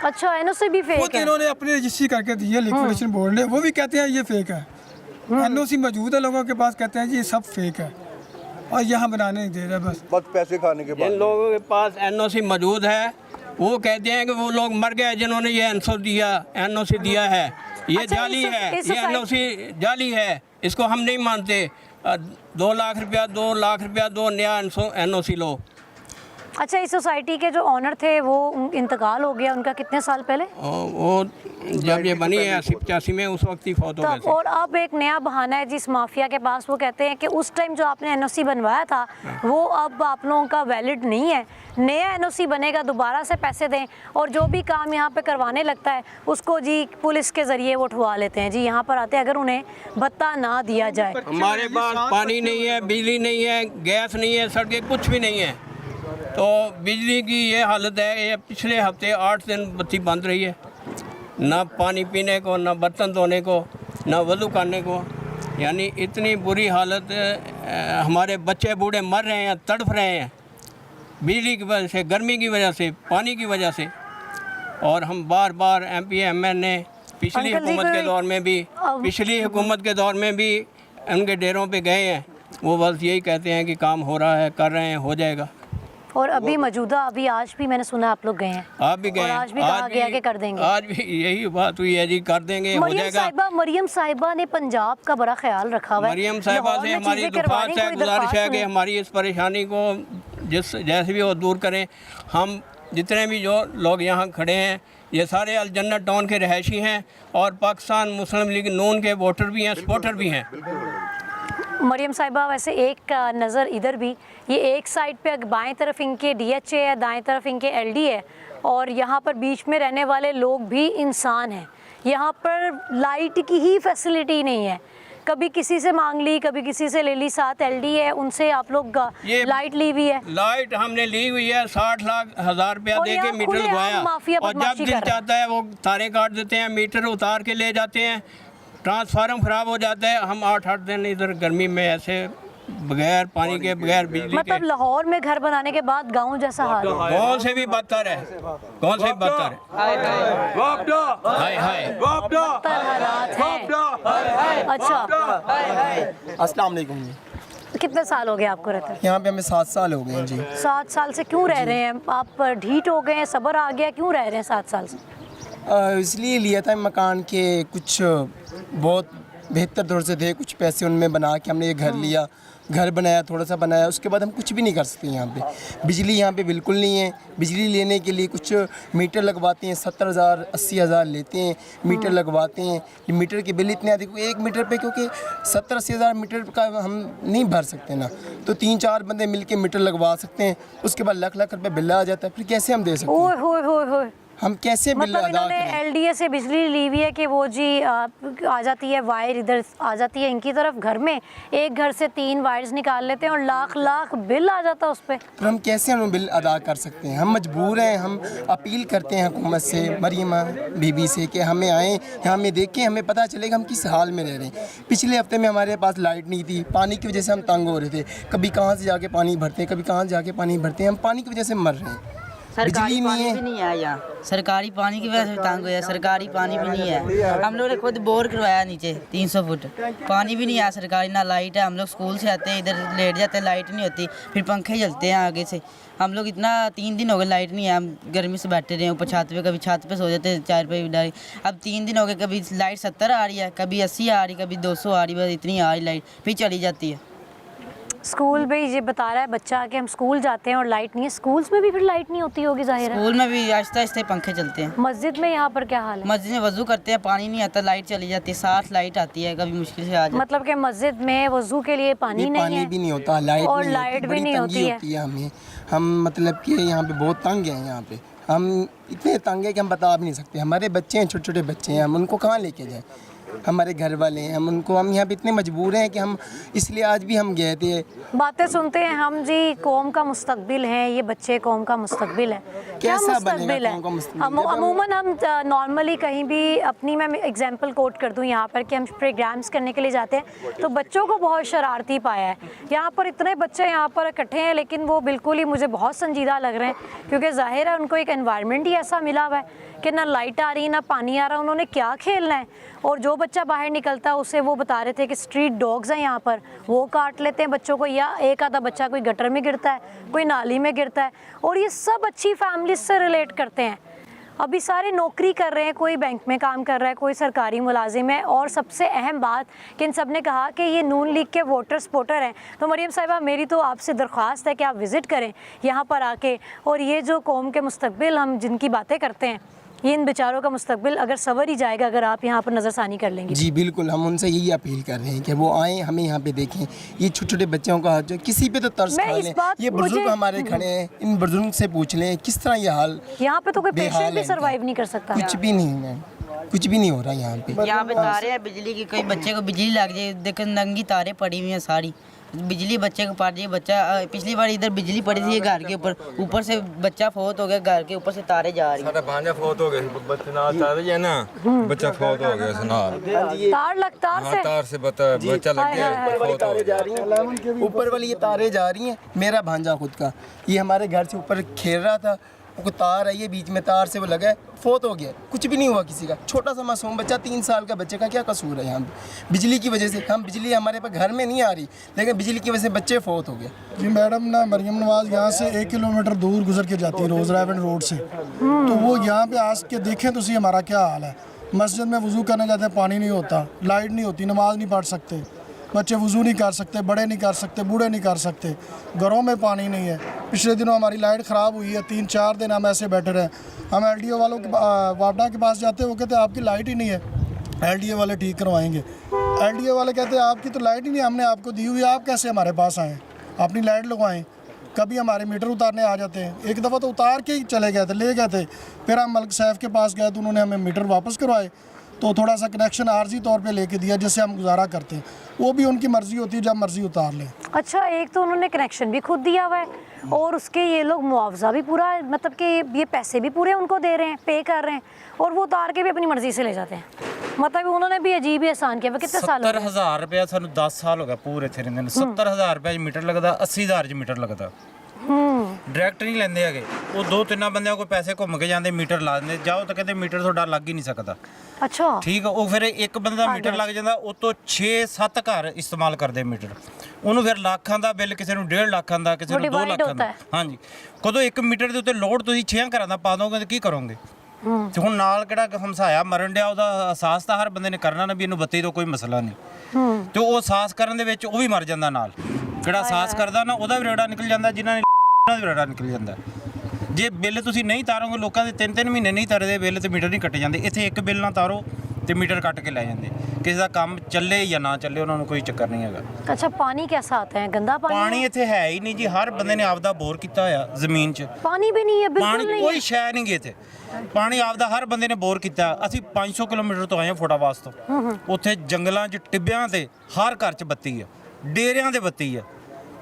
अच्छा एनओसी भी वो फेक तो है। इन्होंने अपनी रजिस्ट्री करके दी है लिक्विडेशन बोर्ड ने, वो भी कहते हैं ये फेक है। एनओसी मौजूद है लोगों के पास, कहते हैं जी ये सब फेक है और यहाँ बनाने नहीं दे रहे बस पैसे खाने के जिन लोगों के पास एनओसी मौजूद है वो कहते हैं कि वो लोग मर गए जिन्होंने ये एनओसी दिया है। ये अच्छा, जाली इस- है, इस ये साइड- एनओसी जाली है, इसको हम नहीं मानते। 2 लाख रुपया दो, नया एनओसी लो। अच्छा इस सोसाइटी के जो ऑनर थे वो इंतकाल हो गया उनका कितने साल पहले? वो जब ये बनी है 80-85 में, उस वक्त ही फौत हो गए तब थे। और अब एक नया बहाना है जिस माफिया के पास, वो कहते हैं कि उस टाइम जो आपने एनओसी बनवाया था वो अब आप लोगों का वैलिड नहीं है, नया एनओसी बनेगा, दोबारा से पैसे दें और जो भी काम यहाँ पे करवाने लगता है उसको जी पुलिस के ज़रिए वो उठवा लेते हैं जी। यहाँ पर आते हैं अगर उन्हें भत्ता ना दिया जाए। हमारे पास पानी नहीं है, बिजली नहीं है, गैस नहीं है, सड़कें कुछ भी नहीं है। तो बिजली की ये हालत है, ये पिछले हफ्ते 8 दिन बत्ती बंद रही है। ना पानी पीने को, ना बर्तन धोने को, ना वज़ू करने को। यानी इतनी बुरी हालत, हमारे बच्चे बूढ़े मर रहे हैं, तड़फ रहे हैं बिजली की वजह से, गर्मी की वजह से, पानी की वजह से। और हम बार बार MP MN ने पिछली अंकल जी हुकूमत के कोई- दौर में भी, पिछली हुकूमत के दौर में भी उनके डेरों पे गए हैं। वो बस यही कहते हैं कि काम हो रहा है, कर रहे हैं, हो जाएगा। और अभी मौजूदा अभी आज भी मैंने सुना आप लोग गए हैं आप भी गए और हैं। आज भी कहा गया कि कर देंगे। आज भी यही बात हुई है जी, कर देंगे, हो जाएगा। मरियम साहिबा ने पंजाब का बड़ा ख्याल रखा हुआ है। मरियम साहिबा लाहौर से में हमारी चीज़ें करवाने दरख्वास्त है, कोई गुजारिश है दरख्वास्त कि नहीं। हमारी इस परेशानी को जैसे भी वो दूर करें। हम जितने भी जो लोग यहाँ खड़े हैं ये सारे अल जन्नत टाउन के रहायशी हैं और पाकिस्तान मुस्लिम लीग नून के वोटर भी हैं, सपोर्टर भी हैं। मरियम साहिबा वैसे एक नज़र इधर भी, ये एक साइड पे बाएं तरफ इनके DHA है, दाएं तरफ इनके LD है और यहाँ पर बीच में रहने वाले लोग भी इंसान हैं। यहाँ पर लाइट की ही फैसिलिटी नहीं है, कभी किसी से मांग ली, कभी किसी से ले ली। 7 LD है, उनसे आप लोग ये लाइट ली हुई है। लाइट हमने ली हुई है, 60 लाख हज़ार रुपया और दे यहाँ के मीटर खुलेआम लगवाया माफिया और जब बदमाशी दिल कर रहा है। चाहता है वो तारें काट देते हैं, मीटर उतार के ले जाते हैं, ट्रांसफार्मर ख़राब हो जाता है। हम 8-8 दिन इधर गर्मी में ऐसे बगैर पानी के, बगैर बिजली मतलब के, लाहौर में घर बनाने के बाद गांव जैसा हाल है। कौन से भी बदतर है, कौन से भी बदतर है। हाय हाय बदतर हालात हैं। अच्छा अस्सलाम वालेकुम जी। कितने साल हो गए आपको रहते हैं? यहाँ पे हमें 7 साल हो गए हैं जी। 7 साल से क्यों रह रहे हैं आप? ढीठ हो गए हैं, सब्र आ गया, क्यों रह रहे हैं 7 साल से? इसलिए लिया था मकान के, कुछ बहुत बेहतर दौर से थे, कुछ पैसे उनमें बना के हमने ये घर लिया घर बनाया, थोड़ा सा बनाया, उसके बाद हम कुछ भी नहीं कर सकते यहाँ पे। बिजली यहाँ पे बिल्कुल नहीं है। बिजली लेने के लिए कुछ मीटर लगवाते हैं, 70,000 80,000 लेते हैं, मीटर लगवाते हैं। ये मीटर के बिल इतने अधिक, एक मीटर पे क्योंकि 70-80,000 मीटर का हम नहीं भर सकते ना, तो 3-4 बंदे मिलके मीटर लगवा सकते हैं। उसके बाद लाख लाख रुपए बिल आ जाता है, फिर कैसे हम दे सकते हैं? ओए होए होए होए, हम कैसे बिल मतलब अदा इन्होंने करें? एलडीए से बिजली ली हुई है कि वो जी आ जाती है वायर, इधर आ जाती है इनकी तरफ घर में, एक घर से 3 वायर्स निकाल लेते हैं और लाख लाख बिल आ जाता है उस पर। फिर हम कैसे हम बिल अदा कर सकते हैं? हम मजबूर हैं। हम अपील करते हैं हुकूमत से, मरियमा बीबी से, कि हमें आएँ यहाँ हमें देखें, हमें पता चलेगा हम किस हाल में रह रहे हैं। पिछले हफ्ते में हमारे पास लाइट नहीं थी, पानी की वजह से हम तंग हो रहे थे। कभी कहाँ से जाके पानी भरते हैं, कभी कहाँ से जाके पानी भरते हैं, हम पानी की वजह से मर रहे हैं। सरकारी पानी भी नहीं है यहाँ, सरकारी पानी की वजह से तंग हुआ है, सरकारी पानी भी नहीं है। हम लोग ने खुद बोर करवाया नीचे 300 फुट, पानी भी नहीं है सरकारी, ना लाइट है। हम लोग स्कूल से आते हैं, इधर लेट जाते हैं, लाइट नहीं होती, फिर पंखे चलते हैं आगे से। हम लोग इतना 3 दिन हो गए लाइट नहीं है, हम गर्मी से बैठे रहे ऊपर छत पे, कभी छत पे सो जाते हैं, 4 पे भी डाली। अब 3 दिन हो गए, कभी लाइट 70 आ रही है, कभी 80 आ रही, कभी 200 आ रही, बस इतनी आ रही लाइट, फिर चली जाती है। स्कूल में ये बता रहा है बच्चा कि हम स्कूल जाते हैं और लाइट नहीं है, स्कूल्स में भी फिर लाइट नहीं होती होगी जाहिर है। स्कूल में भी आहिस्ता आहिस्ता पंखे चलते हैं। मस्जिद में यहाँ पर क्या हाल है? मस्जिद में वजू करते हैं, पानी नहीं आता, लाइट चली जाती है, 60 लाइट आती है, कभी मुश्किल से आ जाती है। मतलब कि मस्जिद में वजू के लिए पानी नहीं पानी है, भी नहीं होता, लाइट और नहीं लाइट होती, भी बड़ी नहीं तंगी होती है। हमें। हम मतलब कि यहाँ पे बहुत तंग हैं। यहाँ पे हम इतने तंग हैं कि हम बता भी नहीं सकते। हमारे बच्चे हैं, छोटे छोटे बच्चे हैं, हम उनको कहाँ लेके जाएं? हमारे घर वाले हैं, हम यहाँ पे इतने मजबूर हैं कि हम, इसलिए आज भी हम गए थे। बातें सुनते हैं हम जी, कौम का मुस्तकबिल है ये बच्चे, कौम का मुस्तकबिल है। क्या कैसा मुस्तकबिल बनेगा है? कौम का मुस्तकबिल? अमूमन हम नॉर्मली कहीं भी अपनी, मैं एग्जांपल कोट कर दूं यहाँ पर, कि हम प्रोग्राम्स करने के लिए जाते हैं तो बच्चों को बहुत शरारती पाया है। यहाँ पर इतने बच्चे यहाँ पर इकट्ठे हैं, लेकिन वो बिल्कुल ही मुझे बहुत संजीदा लग रहे हैं, क्योंकि जाहिर है उनको एक एनवायरनमेंट ही ऐसा मिला हुआ है कि ना लाइट आ रही ना पानी आ रहा, उन्होंने क्या खेलना है। और जो बच्चा बाहर निकलता है उसे वो बता रहे थे कि स्ट्रीट डॉग्स हैं यहाँ पर, वो काट लेते हैं बच्चों को, या एक आधा बच्चा कोई गटर में गिरता है, कोई नाली में गिरता है। और ये सब अच्छी फैमिली से रिलेट करते हैं। अभी सारे नौकरी कर रहे हैं, कोई बैंक में काम कर रहा है, कोई सरकारी मुलाजिम है। और सबसे अहम बात कि इन सब ने कहा कि ये नून लीग के वोटर सपोर्टर हैं। तो मरियम साहिबा, मेरी तो आपसे दरख्वास्त है कि आप विज़िट करें यहाँ पर आके, और ये जो कौम के मुस्तकबिल हम जिनकी बातें करते हैं, ये इन बेचारों का मुस्तकबिल अगर सवर ही जाएगा अगर आप यहाँ पर नज़रसानी कर लेंगे। जी बिल्कुल, हम उनसे यही अपील कर रहे हैं कि वो आएँ, हमें यहाँ पे देखें। ये छोटे छोटे बच्चों का जो किसी पे तो तरस मैं खा इस लें। बात ये बुजुर्ग मुझे- हमारे खड़े हैं, इन बुजुर्ग से पूछ लें किस तरह ये हाल। यहाँ पे तो कोई बेहाल पेशेंट भी है सर्वाइव नहीं कर सकता। कुछ भी नहीं है, कुछ भी नहीं हो रहा यहाँ पे। यहाँ पे तारे हैं बिजली की, कोई बच्चे को बिजली लग जाए, देखो नंगी तारे पड़ी हुई हैं सारी, बिजली बच्चे को पड़ जाए। बच्चा पिछली बार इधर बिजली पड़ी थी घर के ऊपर से बच्चा फौत हो गया, घर के ऊपर से तारे जा रही साडा भांजा फौत हो गया, बच्चे नाल तार है ना, बच्चा फौत हो गया सुनार तार से बच्चा लग गया, फौत हो गया। ऊपर वाली ये तारे जा रही हैं। मेरा भांजा खुद का, ये हमारे घर से ऊपर खेल रहा था, वो तार है, ये बीच में तार से वो लगा है, फौत हो गया। कुछ भी नहीं हुआ किसी का, छोटा सा मासूम बच्चा, 3 साल का बच्चे का क्या कसूर है यहाँ पे? बिजली की वजह से, हम बिजली हमारे पास घर में नहीं आ रही, लेकिन बिजली की वजह से बच्चे फौत हो गए। जी मैडम ना, मरियम नवाज यहाँ से 1 किलोमीटर दूर गुजर के जाती है रोज़ रेवन रोड से, तो वो यहाँ पे आ के देखें तो सही हमारा क्या हाल है। मस्जिद में वज़ू करने जाते हैं, पानी नहीं होता, लाइट नहीं होती, नमाज नहीं पढ़ सकते, बच्चे वज़ू नहीं कर सकते, बड़े नहीं कर सकते, बूढ़े नहीं कर सकते, घरों में पानी नहीं है। पिछले दिनों हमारी लाइट ख़राब हुई है, 3-4 दिन हम ऐसे बैठे रहे। हम LDO वालों के वापडा के पास जाते हैं, वो कहते हैं आपकी लाइट ही नहीं है, LDO वाले ठीक करवाएंगे। LDO वाले कहते हैं आपकी तो लाइट ही नहीं, हमने आपको दी हुई है, आप कैसे हमारे पास आएँ, अपनी लाइट लगवाएँ। कभी हमारे मीटर उतारने आ जाते हैं, एक दफ़ा तो उतार के ही चले गए थे, ले गए थे। फिर हम मलिक साहब के पास गए तो उन्होंने हमें मीटर वापस करवाए, तो थोड़ा सा कनेक्शन आर्जी तौर पे लेके दिया, जिससे हम गुजारा करते हैं। वो भी उनकी मर्ज़ी होती है, जब मर्ज़ी उतार लें। अच्छा, एक तो उन्होंने कनेक्शन भी खुद दिया हुआ है, और उसके ये लोग मुआवजा भी पूरा, मतलब कि ये पैसे भी पूरे उनको दे रहे हैं, पे कर रहे हैं, और वो उतार के भी अपनी मर्ज़ी से ले जाते हैं। मतलब उन्होंने भी अजीब ही एहसान किया। कितने साल? 70,000 रुपया सानू 10 साल हो गया पूरे थे रहंदे ने। 70,000 रुपया मीटर लगदा, 80,000 च मीटर लगदा। डायरैक्ट नहीं लेंदे हैगे, वो 2-3 बंदिਆਂ को पैसे घुम के ਜਾਂਦੇ मीटर ला ਦਿੰਦੇ, ਜਾਓ ਤਾਂ ਕਹਿੰਦੇ मीटर ਤੁਹਾਡਾ ਲੱਗ ਹੀ ਨਹੀਂ ਸਕਦਾ। अच्छा, ਠੀਕ ਆ, ਉਹ ਫਿਰ ਇੱਕ ਬੰਦੇ ਦਾ ਮੀਟਰ ਲੱਗ ਜਾਂਦਾ, ਉਹ ਤੋਂ 6-7 ਘਰ ਇਸਤੇਮਾਲ ਕਰਦੇ ਮੀਟਰ। ਉਹਨੂੰ ਫਿਰ ਲੱਖਾਂ ਦਾ ਬਿੱਲ, ਕਿਸੇ ਨੂੰ 1.5 ਲੱਖਾਂ ਦਾ, ਕਿਸੇ ਨੂੰ 2 ਲੱਖਾਂ ਦਾ। ਹਾਂਜੀ, ਕਦੋਂ ਇੱਕ ਮੀਟਰ ਦੇ ਉੱਤੇ ਲੋਡ ਤੁਸੀਂ 6 ਘਰਾਂ ਦਾ ਪਾ ਦੋਗੇ ਤਾਂ ਕੀ ਕਰੋਗੇ? ਤੇ ਹੁਣ ਨਾਲ ਕਿਹੜਾ ਹਮਸਾਇਆ ਮਰਨ ਡਿਆ, ਉਹਦਾ ਅਹਿਸਾਸ ਤਾਂ ਹਰ ਬੰਦੇ ਨੇ ਕਰਨਾ ਨਾ ਵੀ ਇਹਨੂੰ ਬੱਤੀ ਤੋਂ ਕੋਈ ਮਸਲਾ ਨਹੀਂ, ਤੇ ਉਹ ਅਹਿਸਾਸ ਕਰਨ ਦੇ ਵਿੱਚ ਉਹ ਵੀ ਮਰ ਜਾਂਦਾ ਨਾਲ। ਕਿਹੜਾ ਸਾਹਸ ਕਰਦਾ ਨਾ ਉਹਦਾ ਵੀ ਰੇੜਾ ਨਿਕਲ ਜਾਂਦਾ, ਜਿਨ੍ਹਾਂ ਨੇ ਉਹਨਾਂ ਦਾ ਵੀ ਰੇੜਾ ਨਿਕਲ ਜਾਂਦਾ। ਜੇ ਬਿੱਲ ਤੁਸੀਂ ਨਹੀਂ ਤਾਰੋਗੇ, ਲੋਕਾਂ ਦੇ 3-3 ਮਹੀਨੇ ਨਹੀਂ ਤਰਦੇ ਬਿੱਲ ਤੇ ਮੀਟਰ ਨਹੀਂ ਕੱਟੇ ਜਾਂਦੇ। ਇੱਥੇ ਇੱਕ ਬਿੱਲ ਨਾ ਤਾਰੋ ਤੇ ਮੀਟਰ ਕੱਟ ਕੇ ਲੈ ਜਾਂਦੇ। ਕਿਸੇ ਦਾ ਕੰਮ ਚੱਲੇ ਜਾਂ ਨਾ ਚੱਲੇ ਉਹਨਾਂ ਨੂੰ ਕੋਈ ਚੱਕਰ ਨਹੀਂ ਹੈਗਾ। अच्छा पानी कैसा आता है, गंदा पानी ਪਾਣੀ ਇੱਥੇ ਹੈ ਹੀ ਨਹੀਂ ਜੀ। ਹਰ ਬੰਦੇ ਨੇ ਆਪਦਾ ਬੋਰ ਕੀਤਾ ਹੋਇਆ ਜ਼ਮੀਨ 'ਚ। पानी भी नहीं है, बिल्कुल ਪਾਣੀ नहीं ਕੋਈ है। ਸ਼ੈ ਨਹੀਂ ਗੇ ਇੱਥੇ। ਪਾਣੀ ਆਪਦਾ ਹਰ ਬੰਦੇ ਨੇ ਬੋਰ ਕੀਤਾ। ਅਸੀਂ 500 ਕਿਲੋਮੀਟਰ ਤੋਂ ਆਏ ਹਾਂ ਫੋਟਾਵਾਸ ਤੋਂ। ਉੱਥੇ ਜੰਗਲਾਂ 'ਚ ਟਿੱਬਿਆਂ ਤੇ ਹਰ ਘਰ 'ਚ ਬੱਤੀ ਆ, ਡੇਰਿਆਂ ਦੇ ਬੱਤੀ ਆ।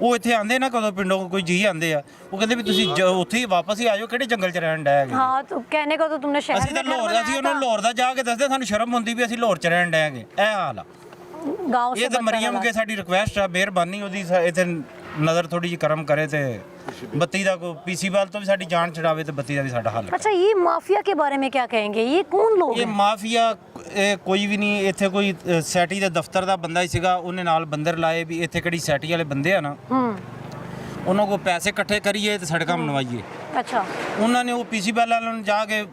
ਉਹ ਇੱਥੇ ਆਂਦੇ ਨਾ ਕਦੋਂ ਪਿੰਡੋਂ ਕੋਈ ਜੀ ਆਂਦੇ ਆ, ਉਹ ਕਹਿੰਦੇ ਵੀ ਤੁਸੀਂ ਉੱਥੇ ਹੀ ਵਾਪਸ ਹੀ ਆ ਜਾਓ, ਕਿਹੜੇ ਜੰਗਲ 'ਚ ਰਹਿਣ ਡਏ ਹੈਗੇ। हाँ तो कहने को तो तुमने शहर ਅਸੀਂ ਤਾਂ में घर ਲਾਹੌਰ बनाया ਅਸੀਂ ਉਹਨਾਂ ਨੂੰ था। ਲਾਹੌਰ ਦਾ ਜਾ ਕੇ ਦੱਸਦੇ, ਸਾਨੂੰ ਸ਼ਰਮ ਹੁੰਦੀ ਵੀ ਅਸੀਂ ਲਾਹੌਰ 'ਚ ਰਹਿਣ ਡਏ ਹੈਗੇ। ਇਹ ਹਾਲ ਆ। गाँव से ਇਹ ਤਾਂ बच्चा ਮਰੀਮ लगा। ਕੇ ਸਾਡੀ ਰਿਕੁਐਸਟ ਆ, ਮਿਹਰਬਾਨੀ ਉਹਦੀ ਇੱਥੇ ਨਜ਼ਰ ਥੋੜੀ ਜਿਹੀ ਕਰਮ ਕਰੇ ਤੇ ਬੱਤੀ ਦਾ ਕੋਈ ਪੀਸੀ ਵਾਲ ਤੋਂ ਵੀ ਸਾਡੀ ਜਾਨ ਛਡਾਵੇ ਤੇ ਬੱਤੀ ਦਾ ਵੀ ਸਾਡਾ ਹੱਲ ਕਰੇ। अच्छा ये माफिया के बारे में क्या कहेंगे, ये कौन लोग ਇਹ हैं? ਮਾਫੀਆ ਕੋਈ ਵੀ ਨਹੀਂ। ਇੱਥੇ ਕੋਈ ਸੈਟੀ ਦੇ ਦਫ਼ਤਰ ਦਾ ਬੰਦਾ ਹੀ ਸੀਗਾ, ਉਹਨੇ ਨਾਲ ਬੰਦਰ ਲਾਏ ਵੀ ਇੱਥੇ ਕਿਹੜੀ ਸੈਟੀ ਵਾਲੇ ਬੰਦੇ ਆ ਨਾ, ਉਹਨਾਂ ਕੋਲ ਪੈਸੇ ਇਕੱਠੇ ਕਰੀਏ ਤੇ ਸੜਕਾਂ ਬਣਵਾਈਏ। अच्छा ਉਹਨਾਂ ਨੇ ਉਹ ਪੀਸੀ ਵਾਲਿਆਂ ਨੂੰ ਜਾ ਕੇ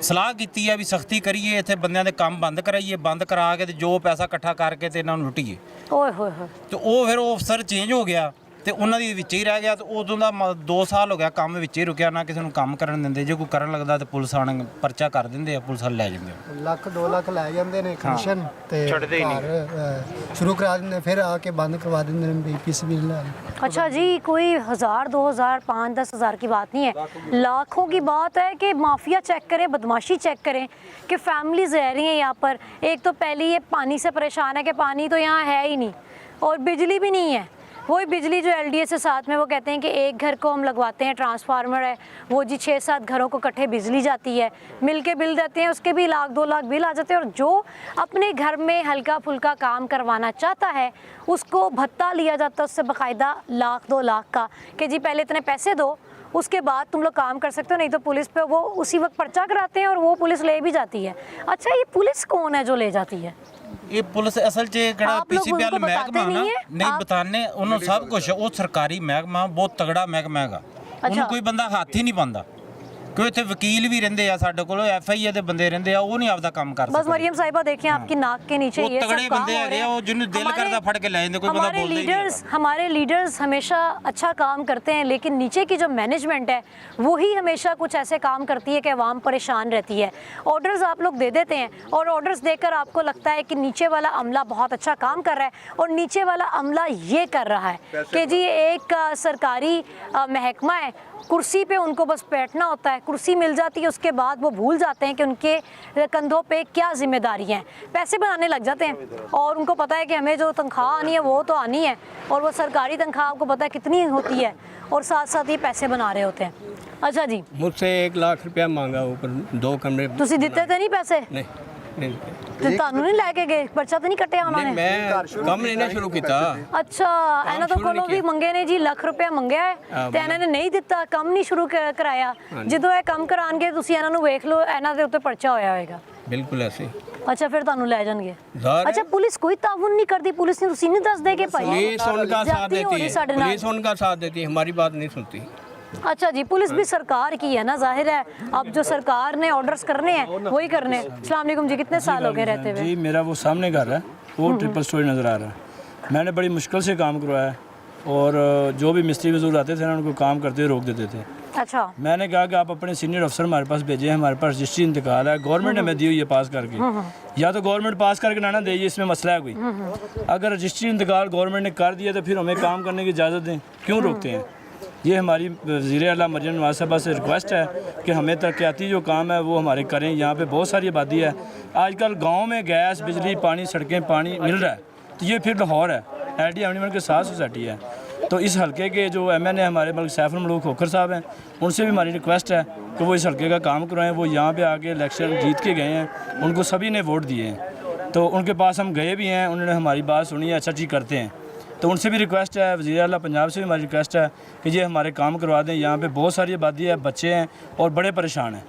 ਸਲਾਹ ਕੀਤੀ ਹੈ ਵੀ ਸਖਤੀ ਕਰੀਏ, ਇੱਥੇ ਬੰਦਿਆਂ ਦੇ ਕੰਮ ਬੰਦ ਕਰਾਈਏ, ਬੰਦ ਕਰਾ ਕੇ ਤੇ ਜੋ ਪੈਸਾ ਇਕੱਠਾ ਕਰਕੇ ਤੇ ਇਹਨਾਂ ਨੂੰ ਲੁੱਟੀਏ। ओए होए होए। ਤੇ ਉਹ ਫਿਰ ਉਹ ਅਫਸਰ ਚੇਂਜ ਹੋ ਗਿਆ ਤੇ ਉਹਨਾਂ ਦੀ ਵਿੱਚ ਹੀ ਰਹਿ ਗਿਆ। ਤੇ ਉਦੋਂ ਦਾ 2 ਸਾਲ ਹੋ ਗਿਆ ਕੰਮ ਵਿੱਚ ਹੀ ਰੁਕਿਆ, ਨਾ ਕਿਸੇ ਨੂੰ ਕੰਮ ਕਰਨ ਦਿੰਦੇ। ਜੇ ਕੋਈ ਕਰਨ ਲੱਗਦਾ ਤੇ ਪੁਲਿਸ ਆਣ ਪਰਚਾ ਕਰ ਦਿੰਦੇ ਆ, ਪੁਲਿਸ ਵਾਲੇ ਲੈ ਜਾਂਦੇ ਆ। ਲੱਖ 2 ਲੱਖ ਲੈ ਜਾਂਦੇ ਨੇ ਕਮਿਸ਼ਨ ਤੇ ਘਰ ਸ਼ੁਰੂ ਕਰਾ ਦਿੰਦੇ, ਫਿਰ ਆ ਕੇ ਬੰਦ ਕਰਵਾ ਦਿੰਦੇ ਨੇ ਪੀਸੀਬੀ ਲੈ। अच्छा जी, कोई 1000 2000 5 10 हज़ार की बात नहीं है, लाखों की बात है कि माफिया चेक करें, बदमाशी चेक करें कि फैमिलीज रह रही हैं यहाँ पर। एक तो पहले ये पानी से परेशान है कि पानी तो यहाँ है ही नहीं और बिजली भी नहीं है। वही बिजली जो LDA से साथ में वो कहते हैं कि एक घर को हम लगवाते हैं, ट्रांसफार्मर है वो जी 6-7 घरों को इकट्ठे बिजली जाती है, मिल के बिल देते हैं, उसके भी 1 लाख 2 लाख बिल आ जाते हैं। और जो अपने घर में हल्का फुल्का काम करवाना चाहता है उसको भत्ता लिया जाता है उससे बाकायदा 1 लाख 2 लाख का, कि जी पहले इतने पैसे दो, उसके बाद तुम लोग काम कर सकते हो, नहीं तो पुलिस पे वो उसी वक्त पर्चा कराते हैं और वो पुलिस ले भी जाती है। अच्छा ये पुलिस कौन है जो ले जाती है? ਇਹ ਪੁਲਿਸ ਅਸਲ 'ਚ ਕਿਹੜਾ ਆਪ ਲੋਕ ਪੀਸੀਬੀ ਵਾਲਾ ਉनको ਮਹਿਕਮਾ बताते ਨਾ नहीं है? ਨਹੀਂ आप- ਬਤਾਨੇ ਉਹਨੂੰ ਸਭ ਕੁਝ। ਉਹ ਸਰਕਾਰੀ ਮਹਿਕਮਾ ਬਹੁਤ ਤਗੜਾ ਮਹਿਕਮਾ ਹੈਗਾ, ਉਹਨੂੰ ਕੋਈ ਬੰਦਾ ਹੱਥ ਹੀ ਨਹੀਂ ਪਾਉਂਦਾ। ਕਿਉਂ ਇੱਥੇ ਵਕੀਲ ਵੀ ਰਹਿੰਦੇ ਆ ਸਾਡੇ ਕੋਲ, FIA ਦੇ ਬੰਦੇ ਰਹਿੰਦੇ ਆ, ਉਹ ਨਹੀਂ ਆਪਦਾ ਕੰਮ ਕਰ बस ਸਕਦੇ। मरियम साहिबा देखिए आपकी नाक के नीचे वो ये सब तगड़े काम बंदे हो हैगे, रहे हैं। वो जिन्हें दिल हमारे- करता फड़ के ले जाते, कोई बंदा हमारे बोलता ही नहीं लीडर्स है। हमारे लीडर्स हमेशा अच्छा काम करते हैं, लेकिन नीचे की जो मैनेजमेंट है वही हमेशा कुछ ऐसे काम करती है कि अवाम परेशान रहती है। ऑर्डर्स आप लोग दे देते हैं और ऑर्डर्स देकर आपको लगता है कि नीचे वाला अमला बहुत अच्छा काम कर रहा है और नीचे वाला अमला ये कर रहा है कि जी एक सरकारी महकमा है, कुर्सी पे उनको बस बैठना होता है, कुर्सी मिल जाती है, उसके बाद वो भूल जाते हैं कि उनके कंधों पे क्या जिम्मेदारी हैं, पैसे बनाने लग जाते हैं। और उनको पता है कि हमें जो तनख्वाह आनी है वो तो आनी है, और वो सरकारी तनख्वाह आपको पता है कितनी होती है, और साथ साथ ही पैसे बना रहे होते हैं। अच्छा जी, मुझसे 1 लाख रुपया मांगा ऊपर 2 कमरे। ਤੁਸੀਂ ਦਿੱਤੇ ਤੇ ਨਹੀਂ ਪੈਸੇ? नहीं ਤੇ ਤੁਹਾਨੂੰ ਨਹੀਂ ਲੈ ਕੇ ਗਏ, ਪਰਚਾ ਤਾਂ ਨਹੀਂ ਕੱਟਿਆ ਉਹਨਾਂ ਨੇ? मैं कम लेना शुरू किया। ਅੱਛਾ, ਇਹਨਾਂ ਤੋਂ ਕੋਲੋਂ ਵੀ ਮੰਗੇ ਨੇ ਜੀ, ਲੱਖ ਰੁਪਇਆ ਮੰਗਿਆ ਹੈ ਤੇ ਇਹਨਾਂ ਨੇ ਨਹੀਂ ਦਿੱਤਾ, ਕੰਮ ਨਹੀਂ ਸ਼ੁਰੂ ਕਰਾਇਆ। ਜਦੋਂ ਇਹ ਕੰਮ ਕਰਾਣਗੇ ਤੁਸੀਂ ਇਹਨਾਂ ਨੂੰ ਵੇਖ ਲਓ, ਇਹਨਾਂ ਦੇ ਉੱਤੇ ਪਰਚਾ ਹੋਇਆ ਹੋਏਗਾ। बिल्कुल ऐसे ਅੱਛਾ ਫਿਰ ਤੁਹਾਨੂੰ ਲੈ ਜਾਣਗੇ। ਜ਼ਾਹਰ ਹੈ। ਅੱਛਾ ਪੁਲਿਸ ਕੋਈ ਤਾਵੁਨ ਨਹੀਂ ਕਰਦੀ? ਪੁਲਿਸ ਨੇ ਤੁਸੀਂ ਨਹੀਂ ਦੱਸਦੇ ਕਿ ਭਾਈ पुलिस उनका साथ ज्यादती हो देती रही है, साढ़े नाल? पुलिस उनका साथ देती है, हमारी बात नहीं सुनती। अच्छा जी, पुलिस भी सरकार की है ना, जाहिर है अब जो सरकार ने ऑर्डर्स करने हैं वही करने हैं। अस्सलाम वालेकुम जी, कितने साल हो गए रहते हुए? जी मेरा वो सामने घर है, वो ट्रिपल स्टोरी नज़र आ रहा है। मैंने बड़ी मुश्किल से काम करवाया और जो भी मिस्त्री मजदूर आते थे ना उनको काम करते हुए रोक देते थे। अच्छा, मैंने कहा कि आप अपने सीनियर अफसर हमारे पास भेजें, हमारे पास रजिस्ट्री इंतकाल है, गवर्नमेंट ने हमें दी हुई है पास करके, या तो गवर्नमेंट पास करके ना दे, इसमें मसला है कोई। अगर रजिस्ट्री इंतकाल गवर्नमेंट ने कर दिया तो फिर हमें काम करने की इजाज़त दें, क्यों रोकते हैं? ये हमारी वज़ीर आला मरियम नवाज साहबा से रिक्वेस्ट है कि हमें तरक्याती जो काम है वो हमारे करें। यहाँ पे बहुत सारी आबादी है, आजकल गांव में गैस बिजली पानी सड़कें पानी मिल रहा है, तो ये फिर लाहौर है, LD एवनीमल के साथ सोसाइटी है। तो इस हलके के जो MN हमारे मलिक सैफुल मलूक खोखर साहब हैं, उनसे भी हमारी रिक्वेस्ट है कि वो इस हलके का काम करवाएं। वो यहाँ पे आके इलेक्शन जीत के गए हैं, उनको सभी ने वोट दिए हैं, तो उनके पास हम गए भी हैं, उन्होंने हमारी बात सुनी है, अच्छा चीज़ करते हैं। तो उनसे भी रिक्वेस्ट है, वज़ीर आला पंजाब से भी हमारी रिक्वेस्ट है कि ये हमारे काम करवा दें। यहाँ पे बहुत सारी आबादी है, बच्चे हैं और बड़े परेशान हैं।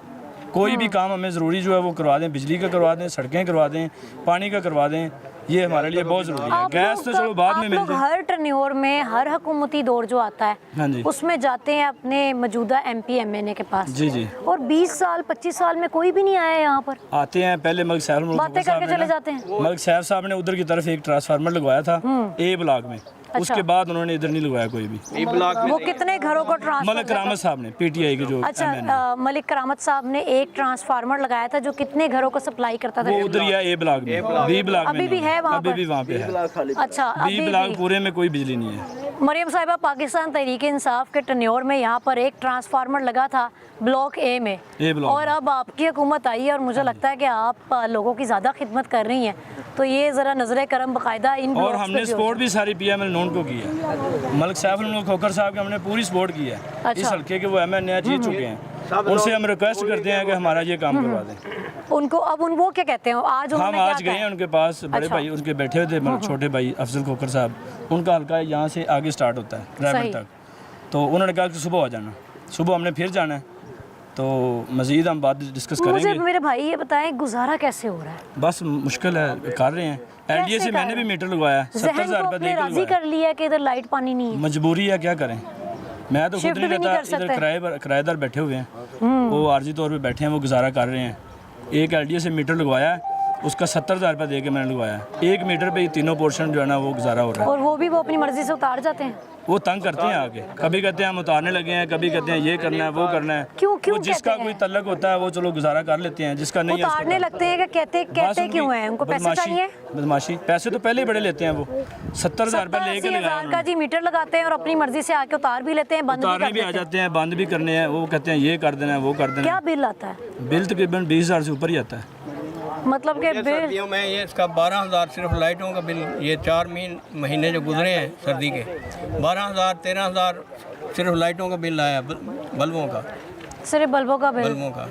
कोई भी काम हमें ज़रूरी जो है वो करवा दें, बिजली का करवा दें, सड़कें करवा दें, पानी का करवा दें, ये हमारे लिए बहुत ज़रूरी है। आप गैस लोग तो चलो बाद में आप मिल लोग जाए। हर टर्न्योर में हर हुकूमती दौर जो आता है हाँ जी। उसमें जाते हैं अपने मौजूदा MP MNA के पास। जी जी। और 20 साल 25 साल में कोई भी नहीं आया यहाँ पर, आते हैं पहले मलिक सैफुल मलूक बातें खोखर साहब करके ने चले ना, जाते हैं। मलिक सैफ साहब ने उधर की तरफ एक ट्रांसफार्मर लगवाया था A ब्लॉक में, उसके बाद उन्होंने इधर नहीं लगवाया कोई भी। वो कितने घरों को ट्रांसफर? मलिक करामत साहब ने, पीटीआई के जो अच्छा, मलिक करामत साहब ने एक ट्रांसफार्मर लगाया था जो कितने घरों को सप्लाई करता था? वो उधर ही है ए ब्लॉक में, बी ब्लॉक में अभी भी है वहाँ अभी पर? भी वहाँ पे है। अच्छा, बी ब्लॉक पूरे में कोई बिजली नहीं है। मरियम साहिबा, पाकिस्तान तहरीक इंसाफ के टन्योर में यहाँ पर एक ट्रांसफार्मर लगा था ब्लॉक ए में, और अब आपकी हुकूमत आई है और मुझे लगता है कि आप लोगों की ज़्यादा खिदमत कर रही हैं, तो ये ज़रा नजर करम बाकायदा इन और हमने सपोर्ट भी सारी PML नोन को की है। मलिक साहब खोखर साहब के हमने पूरी सपोर्ट की है। अच्छा। इस हल्के के वो MNA जीत चुके हैं, उनसे हम रिक्वेस्ट करते हैं कि हमारा ये काम करवा दें। उनको अब वो क्या कहते हैं? आज हम उन्होंने आज क्या गए कहा? हैं उनके पास, बड़े अच्छा। भाई उनके बैठे हुए थे, मतलब छोटे भाई अफजल खोखर साहब, उनका हल्का यहाँ से आगे स्टार्ट होता है ड्राइवर तक, तो उन्होंने कहा कि सुबह आ जाना। सुबह हमने फिर जाना है, तो मज़ीद हम बात डिस्कस मुझे करेंगे। मेरे भाई ये बताएं, गुजारा कैसे हो रहा है? बस मुश्किल है, कर रहे हैं। LDA से मैंने भी मीटर लगवाया, 70,000 रुपये दे के राजी लगवाया। कर लिया कि इधर लाइट पानी नहीं है। मजबूरी है, क्या करें। मैं तो खुद शिफ्ट नहीं भी नहीं रहता, कर सकते। इधर किराएदार बैठे हुए हैं, वो आर्जी तौर पे बैठे हैं, वो गुजारा कर रहे हैं। एक LDA से मीटर लगवाया है, उसका 70,000 रुपये दे के मैंने लगवाया। एक मीटर पे ही तीनों पोर्शन जो है ना वो गुजारा हो रहा है। और वो भी वो अपनी मर्जी से उतार जाते हैं? वो तंग करते हैं आगे, कभी कहते हैं हम उतारने लगे हैं, कभी कहते हैं ये करना है, वो करना है। क्यों वो जिसका कोई तल्लक होता है वो चलो गुजारा कर लेते हैं, जिसका नहीं है उसको उतारने लगते हैं? कि कहते क्यों हैं? उनको पैसे चाहिए? बदमाशी, पैसे तो पहले ही बड़े लेते हैं वो, 70,000 रुपये लेके 80,000 का जी मीटर लगाते हैं और अपनी मर्जी से आके उतार भी लेते हैं, बंद भी उतारने कर भी आ देते हैं। जाते हैं, बंद भी करने हैं। वो कहते हैं ये कर देना है, वो कर देना क्या है। बिल आता है? बिल तकरीबन 20,000 से ऊपर ही आता है। मतलब कि बिल सर्दियों में ये इसका 12,000 सिर्फ लाइटों का बिल, ये 4 महीने जो गुजरे हैं सर्दी के, 12,000 13,000 सिर्फ लाइटों का बिल आया, बल्बों का, सिर्फ बल्बों का बिल। बल्बों का।